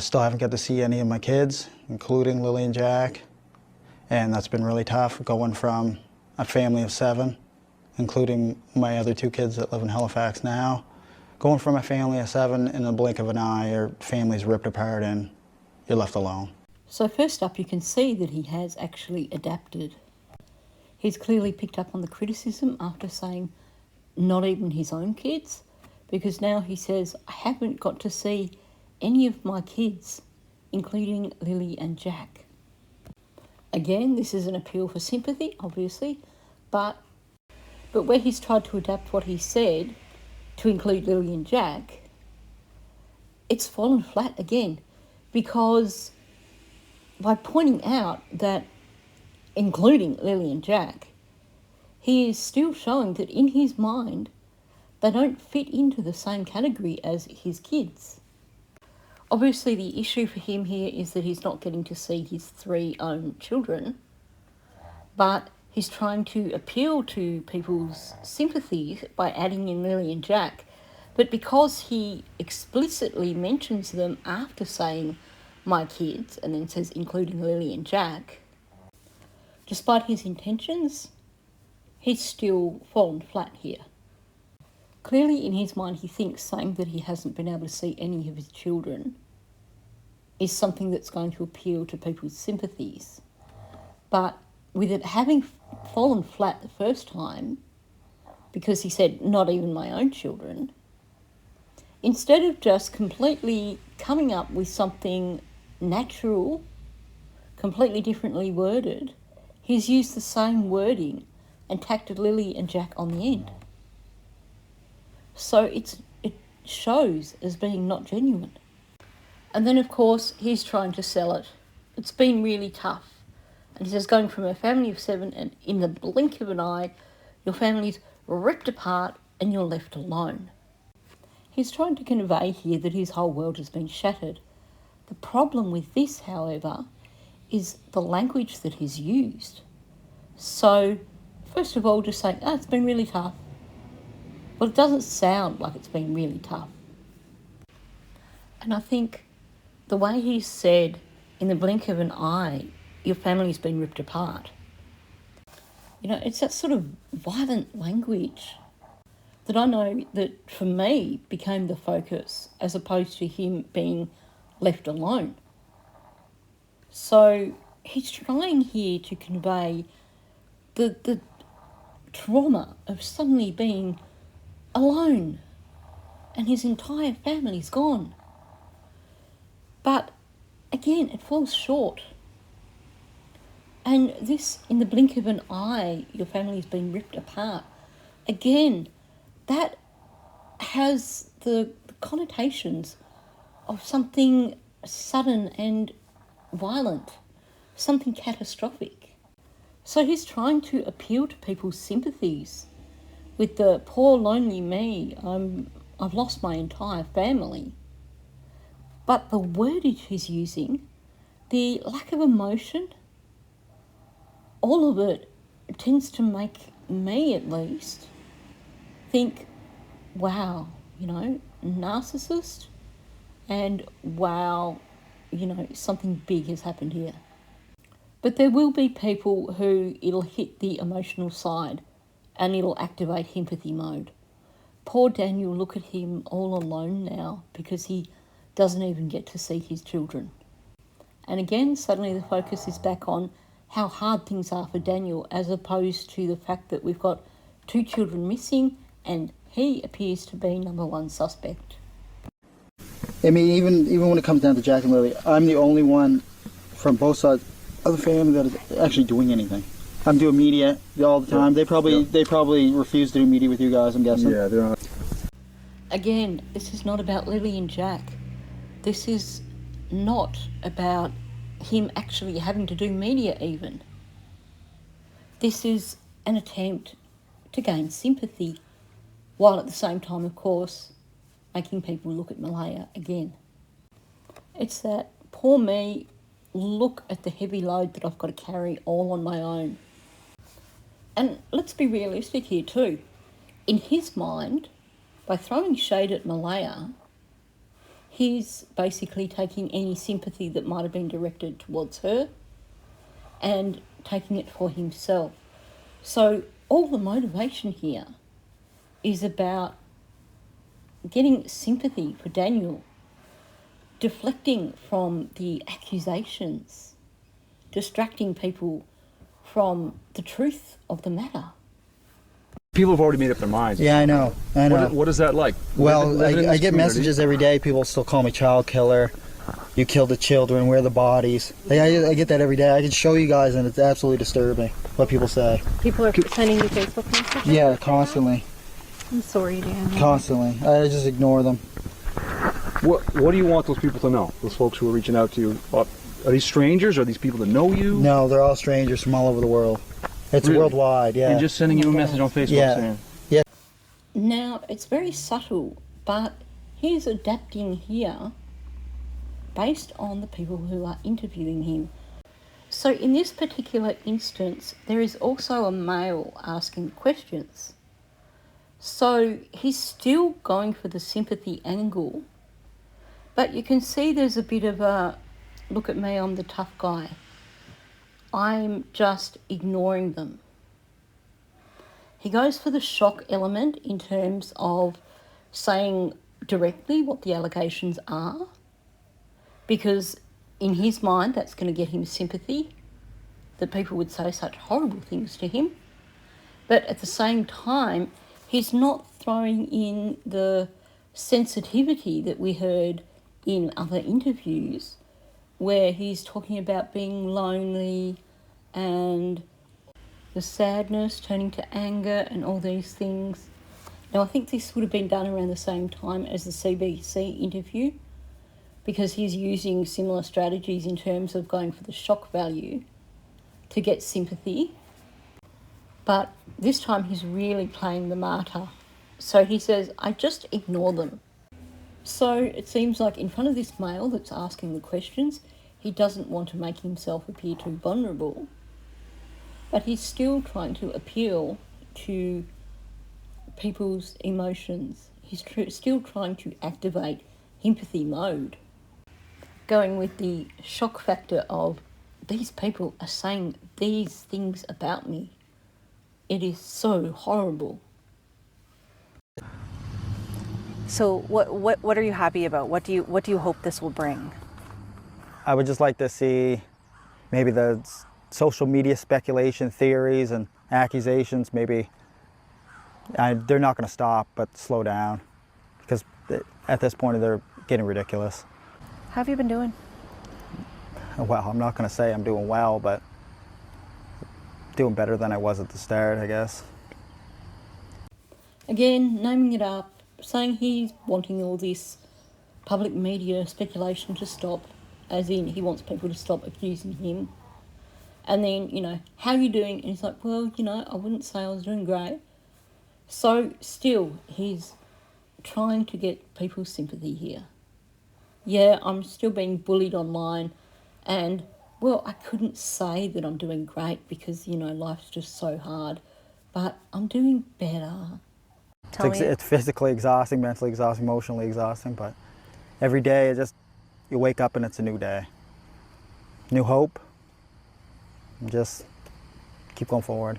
[SPEAKER 3] Still haven't got to see any of my kids, including Lily and Jack, and that's been really tough, going from a family of 7, including my other 2 kids that live in Halifax now, going from a family of 7 in the blink of an eye, your family's ripped apart and you're left alone.
[SPEAKER 2] So first up, you can see that he has actually adapted. He's clearly picked up on the criticism after saying not even his own kids, because now he says, I haven't got to see any of my kids, including Lily and Jack. Again, this is an appeal for sympathy, obviously, but where he's tried to adapt what he said to include Lily and Jack, it's fallen flat again, because by pointing out that including Lily and Jack, he is still showing that in his mind they don't fit into the same category as his kids. Obviously, the issue for him here is that he's not getting to see his 3 own children, but he's trying to appeal to people's sympathy by adding in Lily and Jack. But because he explicitly mentions them after saying my kids and then says including Lily and Jack, despite his intentions, he's still fallen flat here. Clearly in his mind he thinks saying that he hasn't been able to see any of his children is something that's going to appeal to people's sympathies. But with it having fallen flat the first time, because he said not even my own children, instead of just completely coming up with something natural, completely differently worded, he's used the same wording and tacked Lily and Jack on the end. So it shows as being not genuine. And then, of course, he's trying to sell it. It's been really tough. And he says, going from a family of 7 and in the blink of an eye, your family's ripped apart and you're left alone. He's trying to convey here that his whole world has been shattered. The problem with this, however, is the language that he's used. So, first of all, just saying, it's been really tough. Well, it doesn't sound like it's been really tough. And I think the way he said, in the blink of an eye, your family's been ripped apart. You know, it's that sort of violent language that I know that, for me, became the focus as opposed to him being left alone. So he's trying here to convey the trauma of suddenly being alone and his entire family's gone. But again, it falls short. And this, in the blink of an eye, your family's been ripped apart. Again, that has the connotations of something sudden and violent, something catastrophic. So he's trying to appeal to people's sympathies with the poor lonely me, I've lost my entire family. But the wordage he's using, the lack of emotion, all of it tends to make me, at least, think, wow, narcissist, and wow, something big has happened here. But there will be people who it'll hit the emotional side and it'll activate empathy mode. Poor Daniel, look at him all alone now because he doesn't even get to see his children. And again, suddenly the focus is back on how hard things are for Daniel, as opposed to the fact that we've got 2 children missing and he appears to be number 1 suspect.
[SPEAKER 3] I mean, even when it comes down to Jack and Lily, I'm the only one from both sides of the family that is actually doing anything. I'm doing media all the time. They probably refuse to do media with you guys, I'm guessing.
[SPEAKER 8] Yeah, they're on.
[SPEAKER 2] Again, this is not about Lily and Jack. This is not about him actually having to do media even. This is an attempt to gain sympathy, while at the same time, of course, making people look at Malaya again. It's that poor me, look at the heavy load that I've got to carry all on my own. And let's be realistic here too. In his mind, by throwing shade at Malaya, he's basically taking any sympathy that might have been directed towards her and taking it for himself. So all the motivation here is about getting sympathy for Daniel, deflecting from the accusations, distracting people from the truth of the matter.
[SPEAKER 8] People have already made up their minds.
[SPEAKER 3] Yeah, I know.
[SPEAKER 8] What is that like?
[SPEAKER 3] Well,
[SPEAKER 8] Living in
[SPEAKER 3] I
[SPEAKER 8] this
[SPEAKER 3] get
[SPEAKER 8] community?
[SPEAKER 3] messages every day. People still call me child killer. You killed the children. Where are the bodies? I get that every day. I can show you guys, and it's absolutely disturbing what people say.
[SPEAKER 9] People are sending you Facebook messages?
[SPEAKER 3] Yeah, constantly.
[SPEAKER 9] I'm sorry, Dan.
[SPEAKER 3] Constantly. I just ignore them.
[SPEAKER 8] What do you want those people to know? Those folks who are reaching out to you? Are these strangers? Are these people that know you?
[SPEAKER 3] No, they're all strangers from all over the world. It's
[SPEAKER 8] Really?
[SPEAKER 3] worldwide, yeah.
[SPEAKER 8] And just sending you a message on Facebook saying...
[SPEAKER 3] Yeah.
[SPEAKER 2] Now, it's very subtle, but he's adapting here based on the people who are interviewing him. So in this particular instance, there is also a male asking questions. So he's still going for the sympathy angle, but you can see there's a bit of a, look at me, I'm the tough guy. I'm just ignoring them. He goes for the shock element in terms of saying directly what the allegations are, because in his mind that's going to get him sympathy, that people would say such horrible things to him. But at the same time, he's not throwing in the sensitivity that we heard in other interviews where he's talking about being lonely and the sadness turning to anger and all these things. Now, I think this would have been done around the same time as the CBC interview, because he's using similar strategies in terms of going for the shock value to get sympathy. But this time he's really playing the martyr. So he says, I just ignore them. So it seems like in front of this male that's asking the questions, he doesn't want to make himself appear too vulnerable, but he's still trying to appeal to people's emotions. He's still trying to activate empathy mode, going with the shock factor of these people are saying these things about me. It is so horrible.
[SPEAKER 9] So what are you happy about? What do you hope this will bring?
[SPEAKER 3] I would just like to see maybe the social media speculation theories and accusations, maybe they're not going to stop, but slow down, because at this point they're getting ridiculous.
[SPEAKER 9] How have you been doing?
[SPEAKER 3] Well, I'm not going to say I'm doing well, but doing better than I was at the start, I guess.
[SPEAKER 2] Again, naming it up, saying he's wanting all this public media speculation to stop, as in he wants people to stop accusing him. And then, how are you doing? And he's like, well, I wouldn't say I was doing great. So still, he's trying to get people's sympathy here. Yeah, I'm still being bullied online, and, well, I couldn't say that I'm doing great because, life's just so hard, but I'm doing better.
[SPEAKER 3] It's physically exhausting, mentally exhausting, emotionally exhausting, but every day you wake up and it's a new day. New hope. Just keep going forward.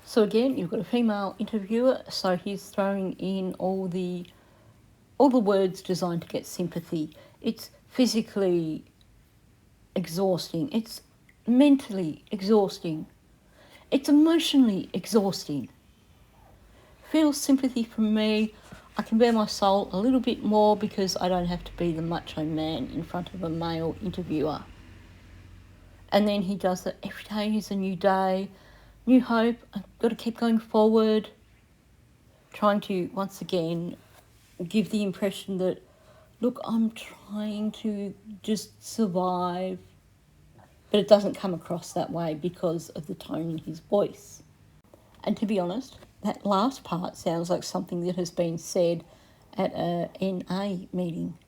[SPEAKER 2] So again, you've got a female interviewer, so he's throwing in all the words designed to get sympathy. It's physically exhausting. It's mentally exhausting. It's emotionally exhausting. Feel sympathy from me. I can bear my soul a little bit more because I don't have to be the macho man in front of a male interviewer. And then he does that every day is a new day, new hope, I've got to keep going forward, trying to, once again, give the impression that, look, I'm trying to just survive. But it doesn't come across that way because of the tone in his voice. And to be honest, that last part sounds like something that has been said at a NA meeting.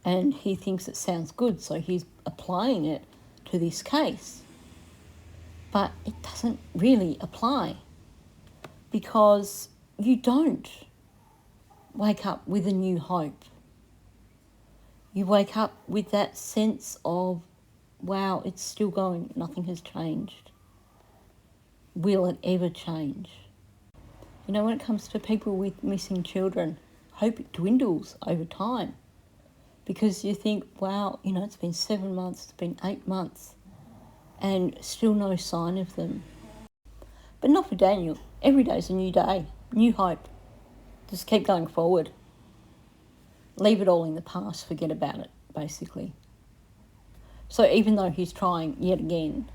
[SPEAKER 2] And he thinks it sounds good, so he's applying it to this case. But it doesn't really apply, because you don't wake up with a new hope. You wake up with that sense of, wow, it's still going, nothing has changed. Will it ever change? You know, when it comes to people with missing children, hope dwindles over time, because you think, wow, you know, it's been 7 months, it's been 8 months, and still no sign of them. But not for Daniel. Every day's a new day, new hope. Just keep going forward. Leave it all in the past, forget about it, basically. So even though he's trying yet again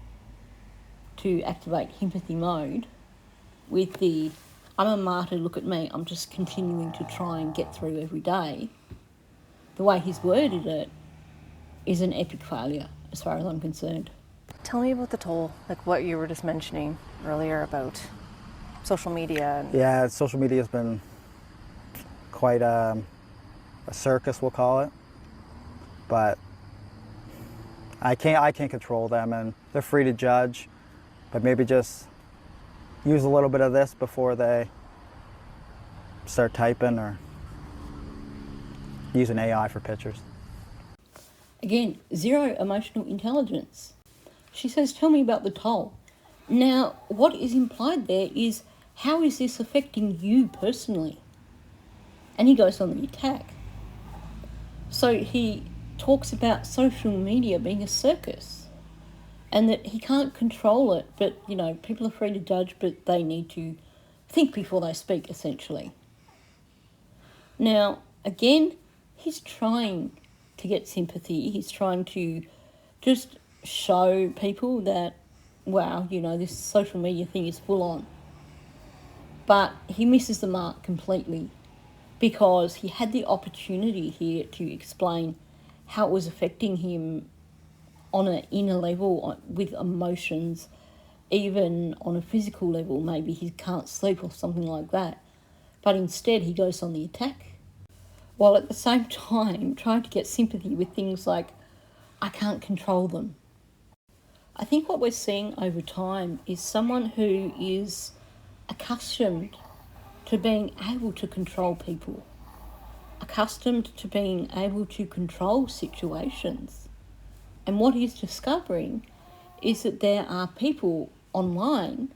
[SPEAKER 2] to activate empathy mode with the, I'm a martyr, look at me, I'm just continuing to try and get through every day, the way he's worded it is an epic failure as far as I'm concerned.
[SPEAKER 9] Tell me about the toll, like what you were just mentioning earlier about social media.
[SPEAKER 3] Yeah, social media has been quite a circus, we'll call it. But I can't control them, and they're free to judge, but maybe just use a little bit of this before they start typing or use an AI for pictures.
[SPEAKER 2] Again, zero emotional intelligence. She says, tell me about the toll. Now, what is implied there is, how is this affecting you personally? And he goes on the attack. So he talks about social media being a circus, and that he can't control it, but, you know, people are free to judge, but they need to think before they speak, essentially. Now, again, he's trying to get sympathy. He's trying to just show people that, wow, you know, this social media thing is full on. But he misses the mark completely, because he had the opportunity here to explain how it was affecting him on an inner level with emotions, even on a physical level. Maybe he can't sleep or something like that. But instead he goes on the attack, while at the same time trying to get sympathy with things like, I can't control them. I think what we're seeing over time is someone who is accustomed to being able to control people, accustomed to being able to control situations. And what he's discovering is that there are people online,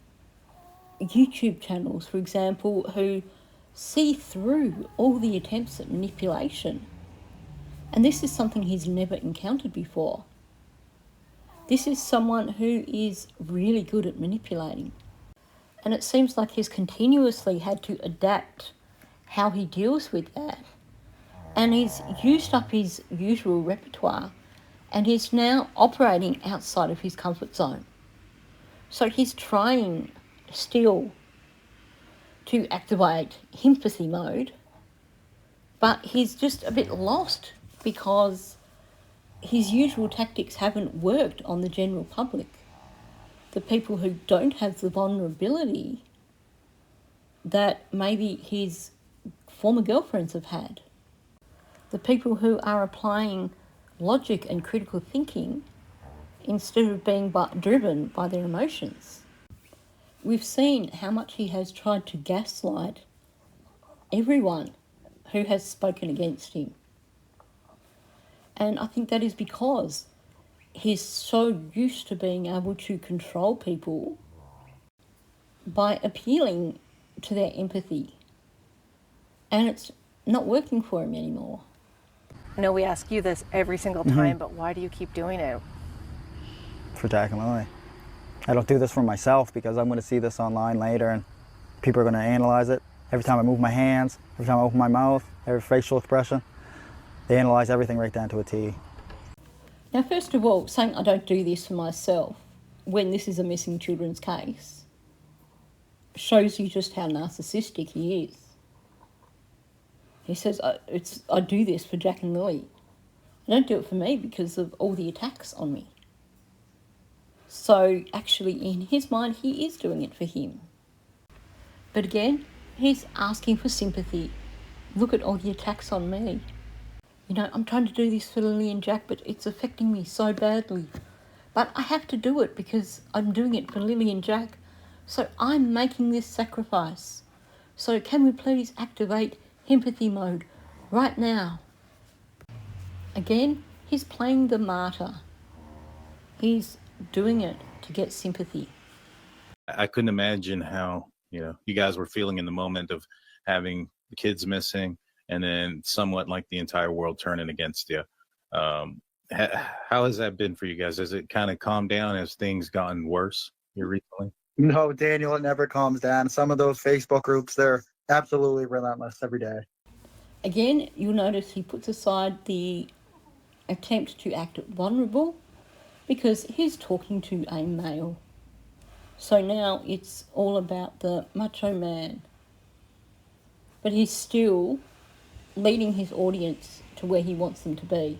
[SPEAKER 2] YouTube channels, for example, who see through all the attempts at manipulation. And this is something he's never encountered before. This is someone who is really good at manipulating. And it seems like he's continuously had to adapt how he deals with that. And he's used up his usual repertoire, and he's now operating outside of his comfort zone. So he's trying still to activate empathy mode, but he's just a bit lost, because his usual tactics haven't worked on the general public. The people who don't have the vulnerability that maybe his former girlfriends have had. The people who are applying logic and critical thinking instead of being driven by their emotions. We've seen how much he has tried to gaslight everyone who has spoken against him. And I think that is because he's so used to being able to control people by appealing to their empathy. And it's not working for him anymore.
[SPEAKER 9] I know we ask you this every single time, but why do you keep doing it?
[SPEAKER 3] For Jack and Lily. I don't do this for myself, because I'm going to see this online later and people are going to analyze it. Every time I move my hands, every time I open my mouth, every facial expression, they analyze everything right down to a T.
[SPEAKER 2] Now, first of all, saying I don't do this for myself when this is a missing children's case shows you just how narcissistic he is. He says, I do this for Jack and Lily. I don't do it for me because of all the attacks on me. So actually, in his mind, he is doing it for him. But again, he's asking for sympathy. Look at all the attacks on me. You know, I'm trying to do this for Lily and Jack, but it's affecting me so badly. But I have to do it because I'm doing it for Lily and Jack. So I'm making this sacrifice. So can we please activate empathy mode right now? Again, he's playing the martyr. He's doing it to get sympathy.
[SPEAKER 10] I couldn't imagine how, you guys were feeling in the moment of having the kids missing and then somewhat like the entire world turning against you. How has that been for you guys? Has it kind of calmed down as things gotten worse here recently?
[SPEAKER 3] No, Daniel, it never calms down. Some of those Facebook groups, they're absolutely relentless every day.
[SPEAKER 2] Again, you'll notice he puts aside the attempt to act vulnerable because he's talking to a male. So now it's all about the macho man. But he's still leading his audience to where he wants them to be.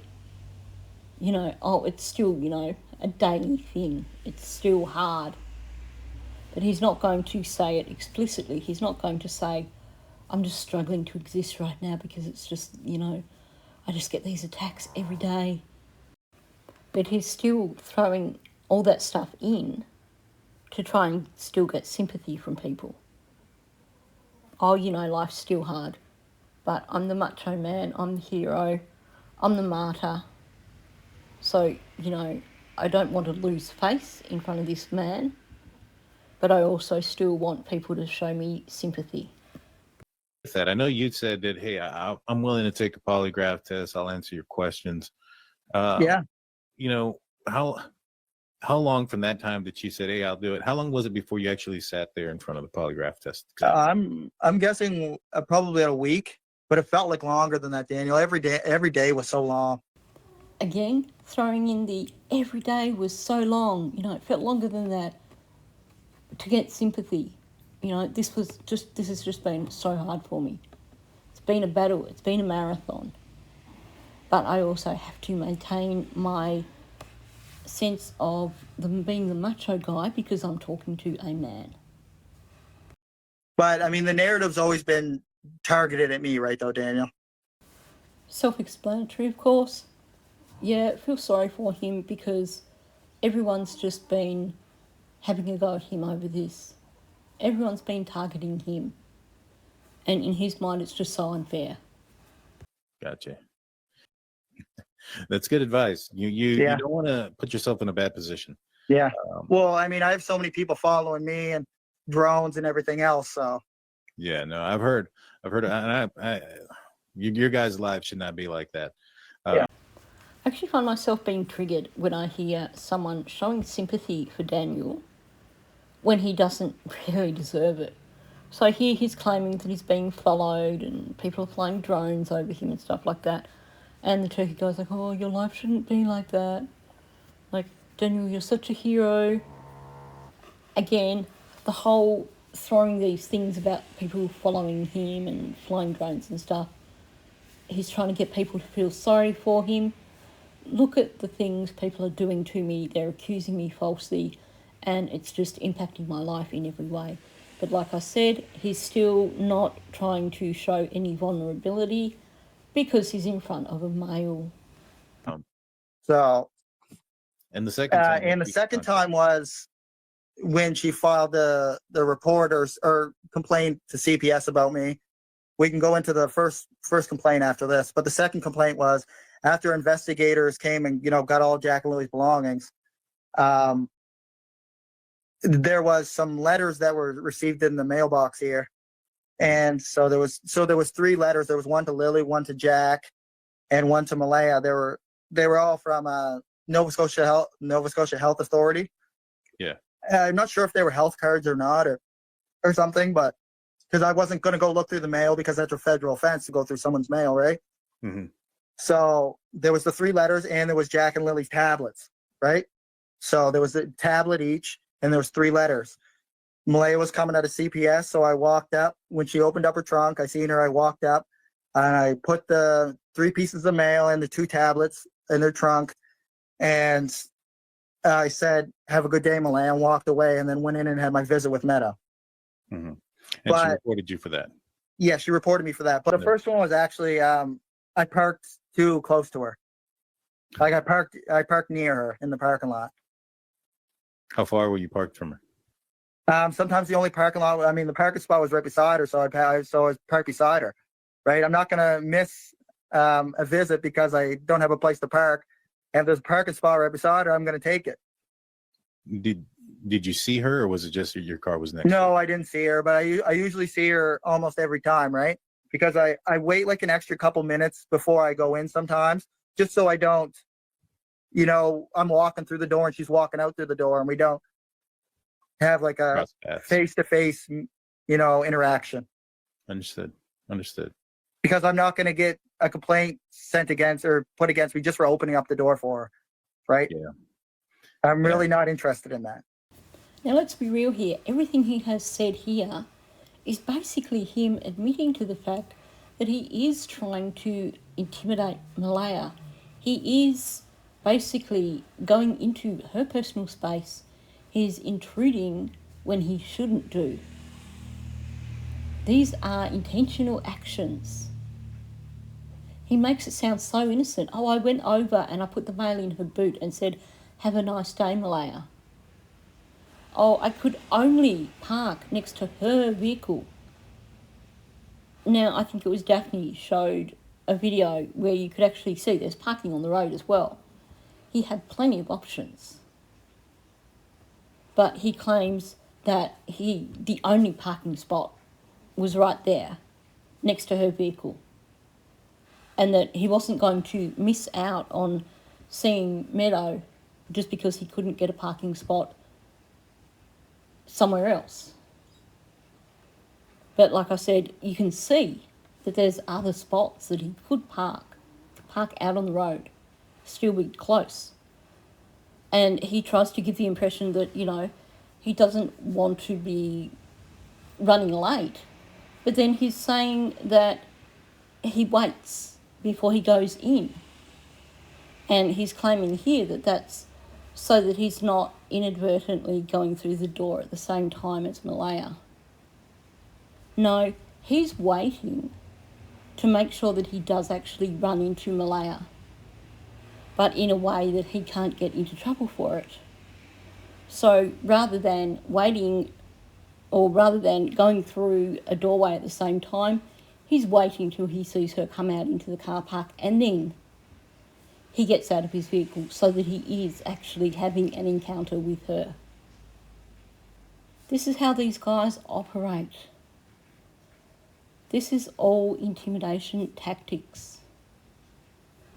[SPEAKER 2] It's still, a daily thing. It's still hard. But he's not going to say it explicitly. He's not going to say, I'm just struggling to exist right now because it's just, I just get these attacks every day. But he's still throwing all that stuff in to try and still get sympathy from people. Oh, life's still hard. But I'm the macho man, I'm the hero, I'm the martyr. So, I don't want to lose face in front of this man, but I also still want people to show me sympathy.
[SPEAKER 10] With that, I know you said that, hey, I'm willing to take a polygraph test. I'll answer your questions.
[SPEAKER 3] Yeah.
[SPEAKER 10] How long from that time that you said, hey, I'll do it? How long was it before you actually sat there in front of the polygraph test?
[SPEAKER 3] I'm guessing probably a week, but it felt like longer than that, Daniel. Every day was so long.
[SPEAKER 2] Again, throwing in the every day was so long. It felt longer than that to get sympathy. This has just been so hard for me. It's been a battle. It's been a marathon. But I also have to maintain my sense of being the macho guy because I'm talking to a man.
[SPEAKER 3] But, the narrative's always been targeted at me, right, though, Daniel?
[SPEAKER 2] Self-explanatory, of course. Yeah, I feel sorry for him because everyone's just been having a go at him over this. Everyone's been targeting him. And in his mind, it's just so unfair.
[SPEAKER 10] Gotcha. That's good advice. You don't want to put yourself in a bad position.
[SPEAKER 3] Yeah. Well, I have so many people following me and drones and everything else, so.
[SPEAKER 10] Yeah, no, I've heard, and your guys' lives should not be like that.
[SPEAKER 2] I actually find myself being triggered when I hear someone showing sympathy for Daniel when he doesn't really deserve it. So I hear he's claiming that he's being followed and people are flying drones over him and stuff like that. And the turkey guy's like, oh, your life shouldn't be like that. Like, Daniel, you're such a hero. Again, the whole throwing these things about people following him and flying drones and stuff. He's trying to get people to feel sorry for him. Look at the things people are doing to me. They're accusing me falsely, and it's just impacting my life in every way. But like I said, he's still not trying to show any vulnerability because he's in front of a male.
[SPEAKER 3] So.
[SPEAKER 10] And the second time.
[SPEAKER 3] And the second time was when she filed the report or complaint to CPS about me. We can go into the first complaint after this, but the second complaint was after investigators came and got all Jack and Lily's belongings. There was some letters that were received in the mailbox here, and so there was 3 letters. There was one to Lily, one to Jack, and one to Malaya. They were all from Nova Scotia Health Authority.
[SPEAKER 10] Yeah,
[SPEAKER 3] I'm not sure if they were health cards or not, or something, but because I wasn't going to go look through the mail because that's a federal offense to go through someone's mail, right?
[SPEAKER 10] Mm-hmm.
[SPEAKER 3] So there was the 3 letters, and there was Jack and Lily's tablets, right? So there was a tablet each, and there was 3 letters. Malaya was coming out of CPS, so I walked up. When she opened up her trunk, I seen her. I walked up, and I put the 3 pieces of mail and the 2 tablets in their trunk, and I said, "Have a good day, Malaya," and walked away, and then went in and had my visit with Meta.
[SPEAKER 10] Mm-hmm. And she reported you for that.
[SPEAKER 3] Yeah, she reported me for that. But the first one was actually I parked too close to her. Like I parked near her in the parking lot.
[SPEAKER 10] How far were you parked from her?
[SPEAKER 3] Sometimes the only parking lot, I mean, the parking spot was right beside her, so I was parked beside her, right? I'm not going to miss a visit because I don't have a place to park. And if there's a parking spot right beside her, I'm going to take it.
[SPEAKER 10] Did you see her, or was it just your car was next to her?
[SPEAKER 3] No, I didn't see her, but I usually see her almost every time, right? Because I wait like an extra couple minutes before I go in sometimes, just so I don't, I'm walking through the door and she's walking out through the door, and we don't have like a face-to-face, interaction.
[SPEAKER 10] Understood.
[SPEAKER 3] Because I'm not going to get a complaint sent against or put against me just for opening up the door for her, right?
[SPEAKER 10] Yeah.
[SPEAKER 3] I'm really not interested in that.
[SPEAKER 2] Now, let's be real here. Everything he has said here is basically him admitting to the fact that he is trying to intimidate Malaya. He is basically going into her personal space. He's intruding when he shouldn't do. These are intentional actions. He makes it sound so innocent. Oh, I went over and I put the mail in her boot and said, "Have a nice day, Malaya." Oh, I could only park next to her vehicle. Now, I think it was Daphne showed a video where you could actually see there's parking on the road as well. He had plenty of options. But he claims that the only parking spot was right there, next to her vehicle. And that he wasn't going to miss out on seeing Meadow just because he couldn't get a parking spot somewhere else. But like I said, you can see that there's other spots that he could park out on the road, still be close. And he tries to give the impression that, he doesn't want to be running late. But then he's saying that he waits before he goes in. And he's claiming here that that's so that he's not inadvertently going through the door at the same time as Malaya. No, he's waiting to make sure that he does actually run into Malaya, but in a way that he can't get into trouble for it. So rather than waiting, or rather than going through a doorway at the same time, he's waiting till he sees her come out into the car park, and then he gets out of his vehicle so that he is actually having an encounter with her. This is how these guys operate. This is all intimidation tactics.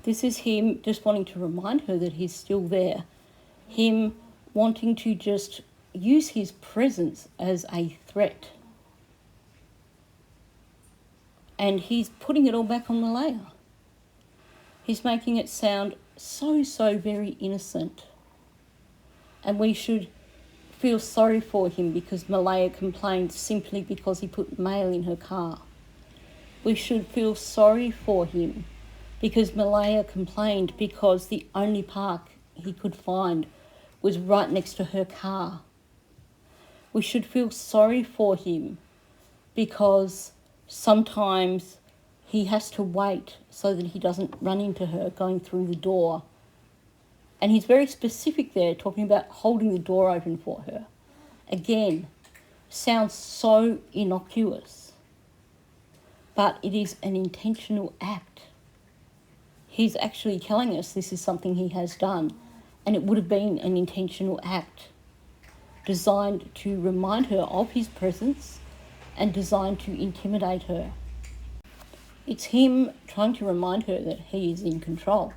[SPEAKER 2] This is him just wanting to remind her that he's still there. Him wanting to just use his presence as a threat. And he's putting it all back on Malaya. He's making it sound so very innocent. And we should feel sorry for him because Malaya complained simply because he put mail in her car. We should feel sorry for him because Malaya complained because the only park he could find was right next to her car. We should feel sorry for him because sometimes he has to wait so that he doesn't run into her going through the door. And he's very specific there, talking about holding the door open for her. Again, sounds so innocuous, but it is an intentional act. He's actually telling us this is something he has done, and it would have been an intentional act designed to remind her of his presence and designed to intimidate her. It's him trying to remind her that he is in control.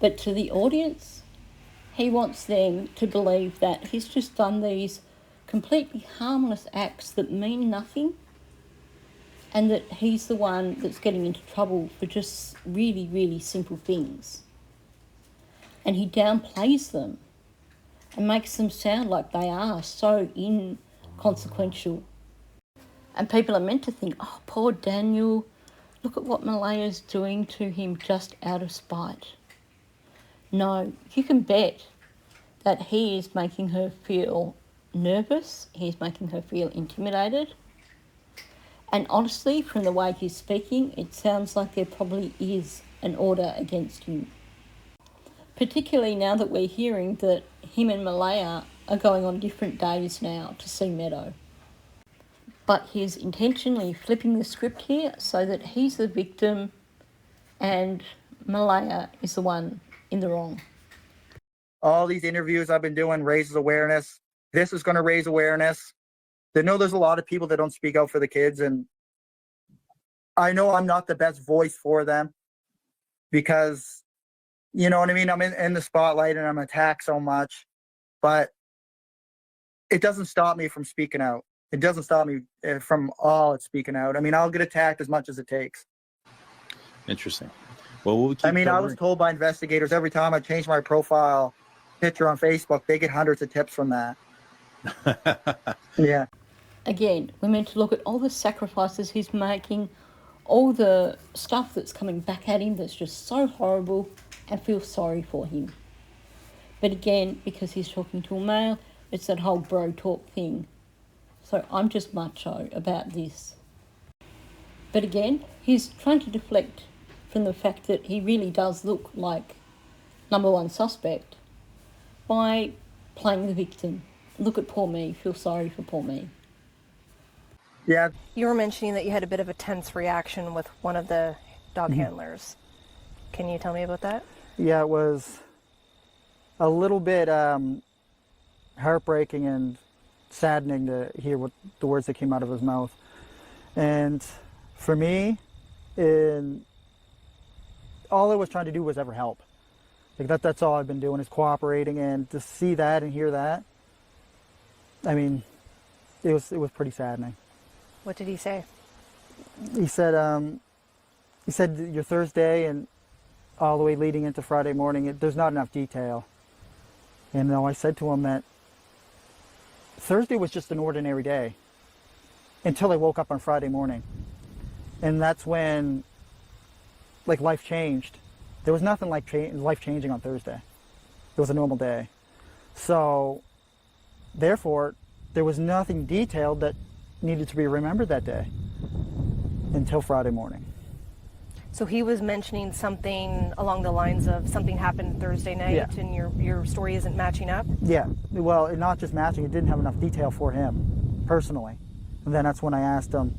[SPEAKER 2] But to the audience, he wants them to believe that he's just done these completely harmless acts that mean nothing, and that he's the one that's getting into trouble for just really simple things. And he downplays them and makes them sound like they are so inconsequential. And people are meant to think, oh, poor Daniel, look at what Malaya's doing to him just out of spite. No, you can bet that he is making her feel nervous, he's making her feel intimidated. And honestly, from the way he's speaking, it sounds like there probably is an order against him. Particularly now that we're hearing that him and Malaya are going on different days now to see Meadow. But he's intentionally flipping the script here so that he's the victim and Malaya is the one in the wrong.
[SPEAKER 3] All these interviews I've been doing raises awareness. This is going to raise awareness. They know there's a lot of people that don't speak out for the kids, and I know I'm not the best voice for them because, you know what I mean? I'm in the spotlight and I'm attacked so much, but it doesn't stop me from speaking out. It doesn't stop me from all speaking out. I mean, I'll get attacked as much as it takes.
[SPEAKER 10] Interesting. Well, we'll keep
[SPEAKER 3] I was told by investigators every time I change my profile picture on Facebook, they get hundreds of tips from that. Yeah.
[SPEAKER 2] Again, we're meant to look at all the sacrifices he's making, all the stuff that's coming back at him that's just so horrible, and feel sorry for him. But again, because he's talking to a male, it's that whole bro talk thing. So I'm just macho about this. But again, he's trying to deflect from the fact that he really does look like number one suspect by playing the victim. Look at poor me, feel sorry for poor me.
[SPEAKER 3] Yeah.
[SPEAKER 9] You were mentioning that you had a bit of a tense reaction with one of the dog handlers. Can you tell me about that?
[SPEAKER 3] Yeah, it was a little bit heartbreaking and saddening to hear what the words that came out of his mouth. And for me, all I was trying to do was ever help. Like that's all I've been doing is cooperating, and to see that and hear that, I mean, it was pretty saddening.
[SPEAKER 9] What did he say?
[SPEAKER 3] He said your Thursday and all the way leading into Friday morning, there's not enough detail. And I said to him that Thursday was just an ordinary day until I woke up on Friday morning. And that's when life changed. There was nothing like life changing on Thursday. It was a normal day. So therefore, there was nothing detailed that needed to be remembered that day until Friday morning.
[SPEAKER 9] So he was mentioning something along the lines of something happened Thursday night, and your story isn't matching up?
[SPEAKER 3] Yeah, well, not just matching, it didn't have enough detail for him, personally. And then that's when I asked him,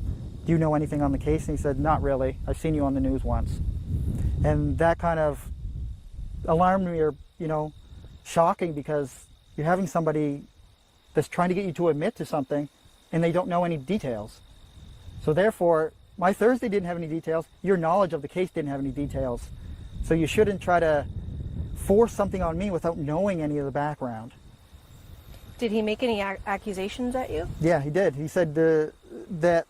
[SPEAKER 3] do you know anything on the case? And he said, not really. I've seen you on the news once. And that kind of alarmed me, or, shocking, because you're having somebody that's trying to get you to admit to something and they don't know any details. So therefore, my Thursday didn't have any details. Your knowledge of the case didn't have any details. So you shouldn't try to force something on me without knowing any of the background.
[SPEAKER 9] Did he make any accusations at you?
[SPEAKER 3] Yeah, he did. He said that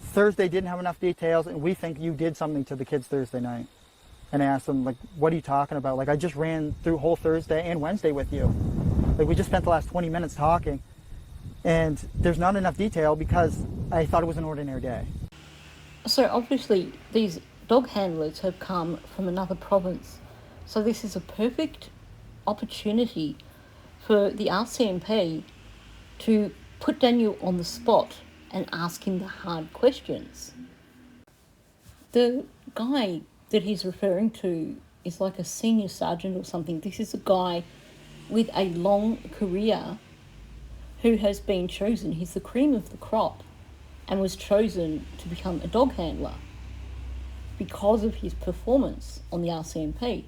[SPEAKER 3] Thursday didn't have enough details, and we think you did something to the kids Thursday night. And I asked him, what are you talking about? I just ran through whole Thursday and Wednesday with you. We just spent the last 20 minutes talking. And there's not enough detail because I thought it was an ordinary day.
[SPEAKER 2] So obviously these dog handlers have come from another province. So this is a perfect opportunity for the RCMP to put Daniel on the spot and ask him the hard questions. The guy that he's referring to is like a senior sergeant or something. This is a guy with a long career who has been chosen. He's the cream of the crop and was chosen to become a dog handler because of his performance on the RCMP.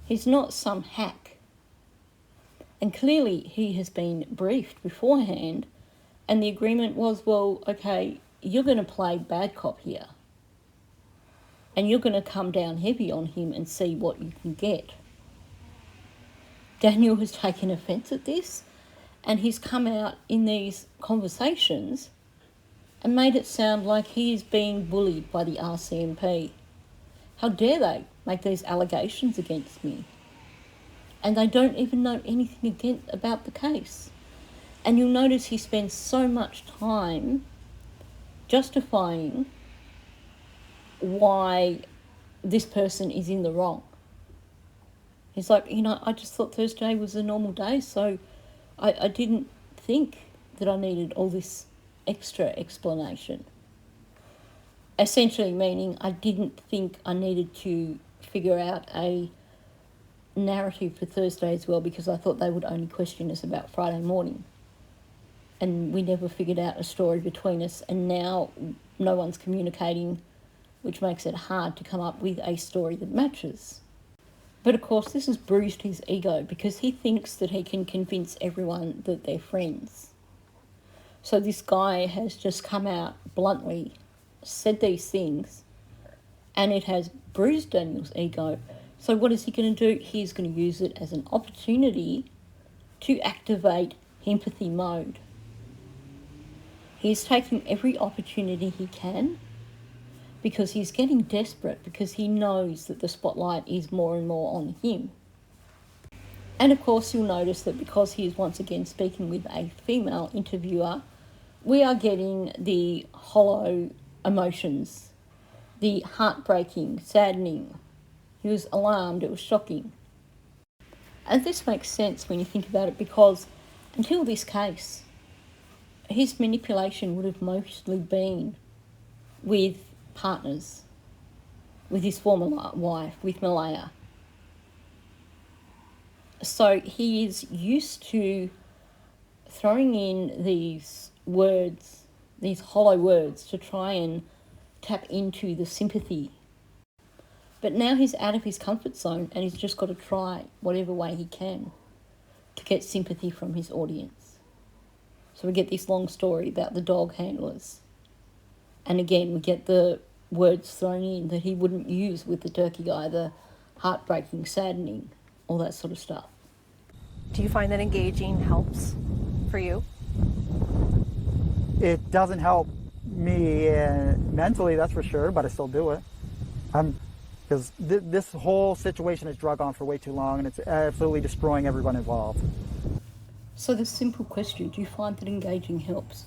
[SPEAKER 2] He's not some hack. And clearly he has been briefed beforehand, and the agreement was, well, okay, you're going to play bad cop here. And you're going to come down heavy on him and see what you can get. Daniel has taken offence at this, and he's come out in these conversations and made it sound like he is being bullied by the RCMP. How dare they make these allegations against me? And they don't even know anything about the case. And you'll notice he spends so much time justifying why this person is in the wrong. He's like, I just thought Thursday was a normal day, so I didn't think that I needed all this extra explanation. Essentially meaning I didn't think I needed to figure out a narrative for Thursday as well, because I thought they would only question us about Friday morning. And we never figured out a story between us, and now no one's communicating, which makes it hard to come up with a story that matches. But of course, this has bruised his ego because he thinks that he can convince everyone that they're friends. So this guy has just come out bluntly, said these things, and it has bruised Daniel's ego. So what is he going to do? He's going to use it as an opportunity to activate empathy mode. He's taking every opportunity he can because he's getting desperate, because he knows that the spotlight is more and more on him. And of course, you'll notice that because he is once again speaking with a female interviewer, we are getting the hollow emotions, the heartbreaking, saddening. He was alarmed, it was shocking. And this makes sense when you think about it, because until this case, his manipulation would have mostly been with partners, with his former wife, with Malaya. So he is used to throwing in these words, these hollow words, to try and tap into the sympathy. But now he's out of his comfort zone and he's just got to try whatever way he can to get sympathy from his audience. So we get this long story about the dog handlers. And again, we get the words thrown in that he wouldn't use with the turkey guy, the heartbreaking, saddening, all that sort of stuff.
[SPEAKER 9] Do you find that engaging helps for you?
[SPEAKER 3] It doesn't help me mentally, that's for sure, but I still do it. Because this whole situation has drug on for way too long, and it's absolutely destroying everyone involved.
[SPEAKER 2] So the simple question, do you find that engaging helps?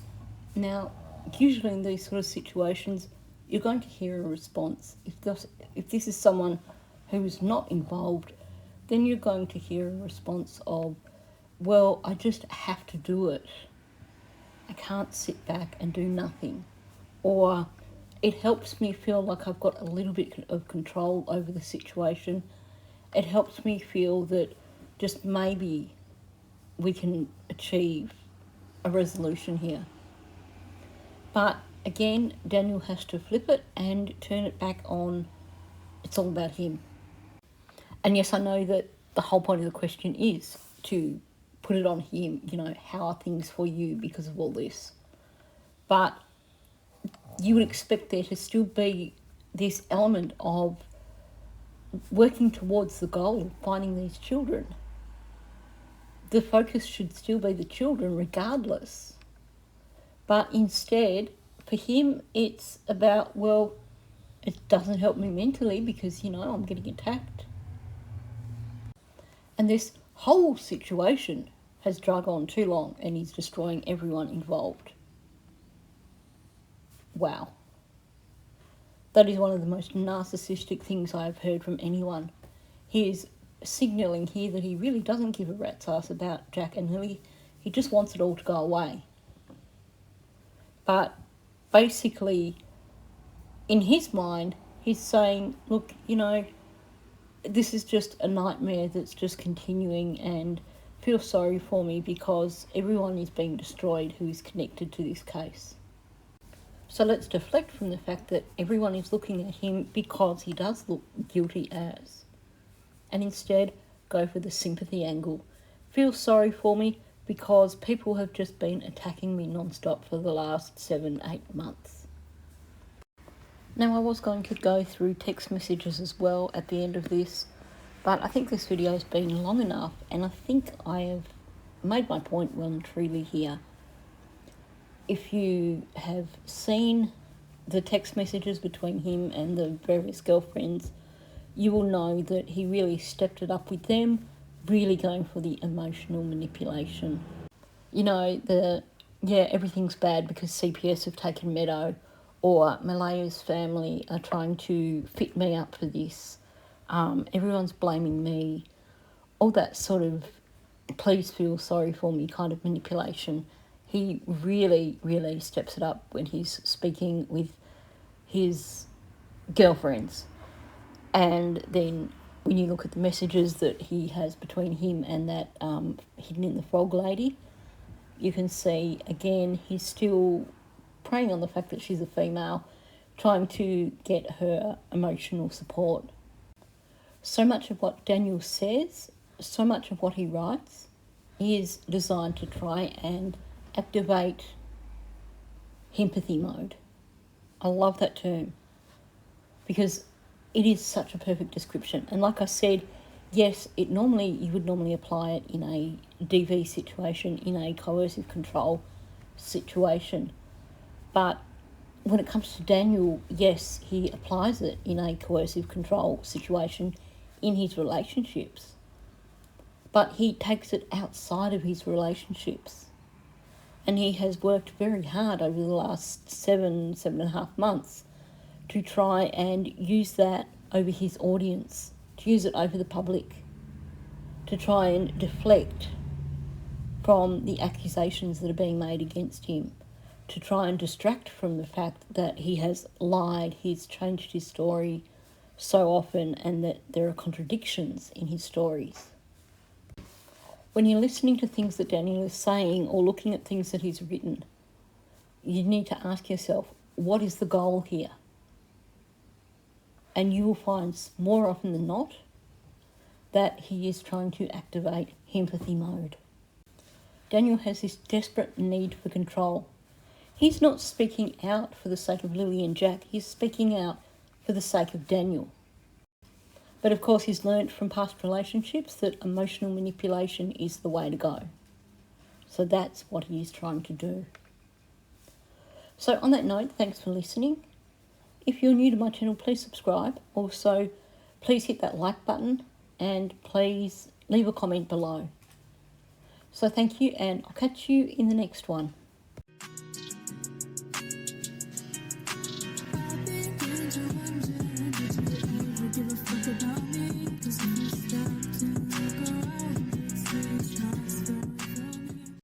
[SPEAKER 2] Now, usually in these sort of situations, you're going to hear a response. If this is someone who is not involved, then you're going to hear a response of, well, I just have to do it. I can't sit back and do nothing. Or it helps me feel like I've got a little bit of control over the situation. It helps me feel that just maybe we can achieve a resolution here. But again, Daniel has to flip it and turn it back on. It's all about him. And yes, I know that the whole point of the question is to put it on him, how are things for you because of all this? But you would expect there to still be this element of working towards the goal of finding these children. The focus should still be the children regardless. But instead, for him, it's about, well, it doesn't help me mentally because, I'm getting attacked. And this whole situation has drug on too long and he's destroying everyone involved. Wow. That is one of the most narcissistic things I've heard from anyone. He is signalling here that he really doesn't give a rat's ass about Jack and Lily. He just wants it all to go away. But basically, in his mind, he's saying, look, this is just a nightmare that's just continuing, and feel sorry for me because everyone is being destroyed who is connected to this case. So let's deflect from the fact that everyone is looking at him because he does look guilty as. And instead, go for the sympathy angle. Feel sorry for me because people have just been attacking me non-stop for the last 7-8 months. Now, I was going to go through text messages as well at the end of this, but I think this video has been long enough, and I think I have made my point well and truly here. If you have seen the text messages between him and the various girlfriends, you will know that he really stepped it up with them, really going for the emotional manipulation. Everything's bad because CPS have taken Meadow, or Malaya's family are trying to fit me up for this. Everyone's blaming me. All that sort of please feel sorry for me kind of manipulation. He really, really steps it up when he's speaking with his girlfriends. And then When you look at the messages that he has between him and that hidden in the frog lady, you can see, again, he's still preying on the fact that she's a female, trying to get her emotional support. So much of what Daniel says, so much of what he writes, is designed to try and activate empathy mode. I love that term because it is such a perfect description. And like I said, yes, you would normally apply it in a DV situation, in a coercive control situation. But when it comes to Daniel, yes, he applies it in a coercive control situation in his relationships. But he takes it outside of his relationships. And he has worked very hard over the last 7.5 months to try and use that over his audience, to use it over the public, to try and deflect from the accusations that are being made against him, to try and distract from the fact that he has lied, he's changed his story so often, and that there are contradictions in his stories. When you're listening to things that Daniel is saying or looking at things that he's written, you need to ask yourself, what is the goal here? And you will find more often than not that he is trying to activate empathy mode. Daniel has this desperate need for control. He's not speaking out for the sake of Lily and Jack, he's speaking out for the sake of Daniel. But of course he's learnt from past relationships that emotional manipulation is the way to go. So that's what he is trying to do. So on that note, thanks for listening. If you're new to my channel, please subscribe. Also, please hit that like button and please leave a comment below. So thank you, and I'll catch you in the next one.
[SPEAKER 11] I've been to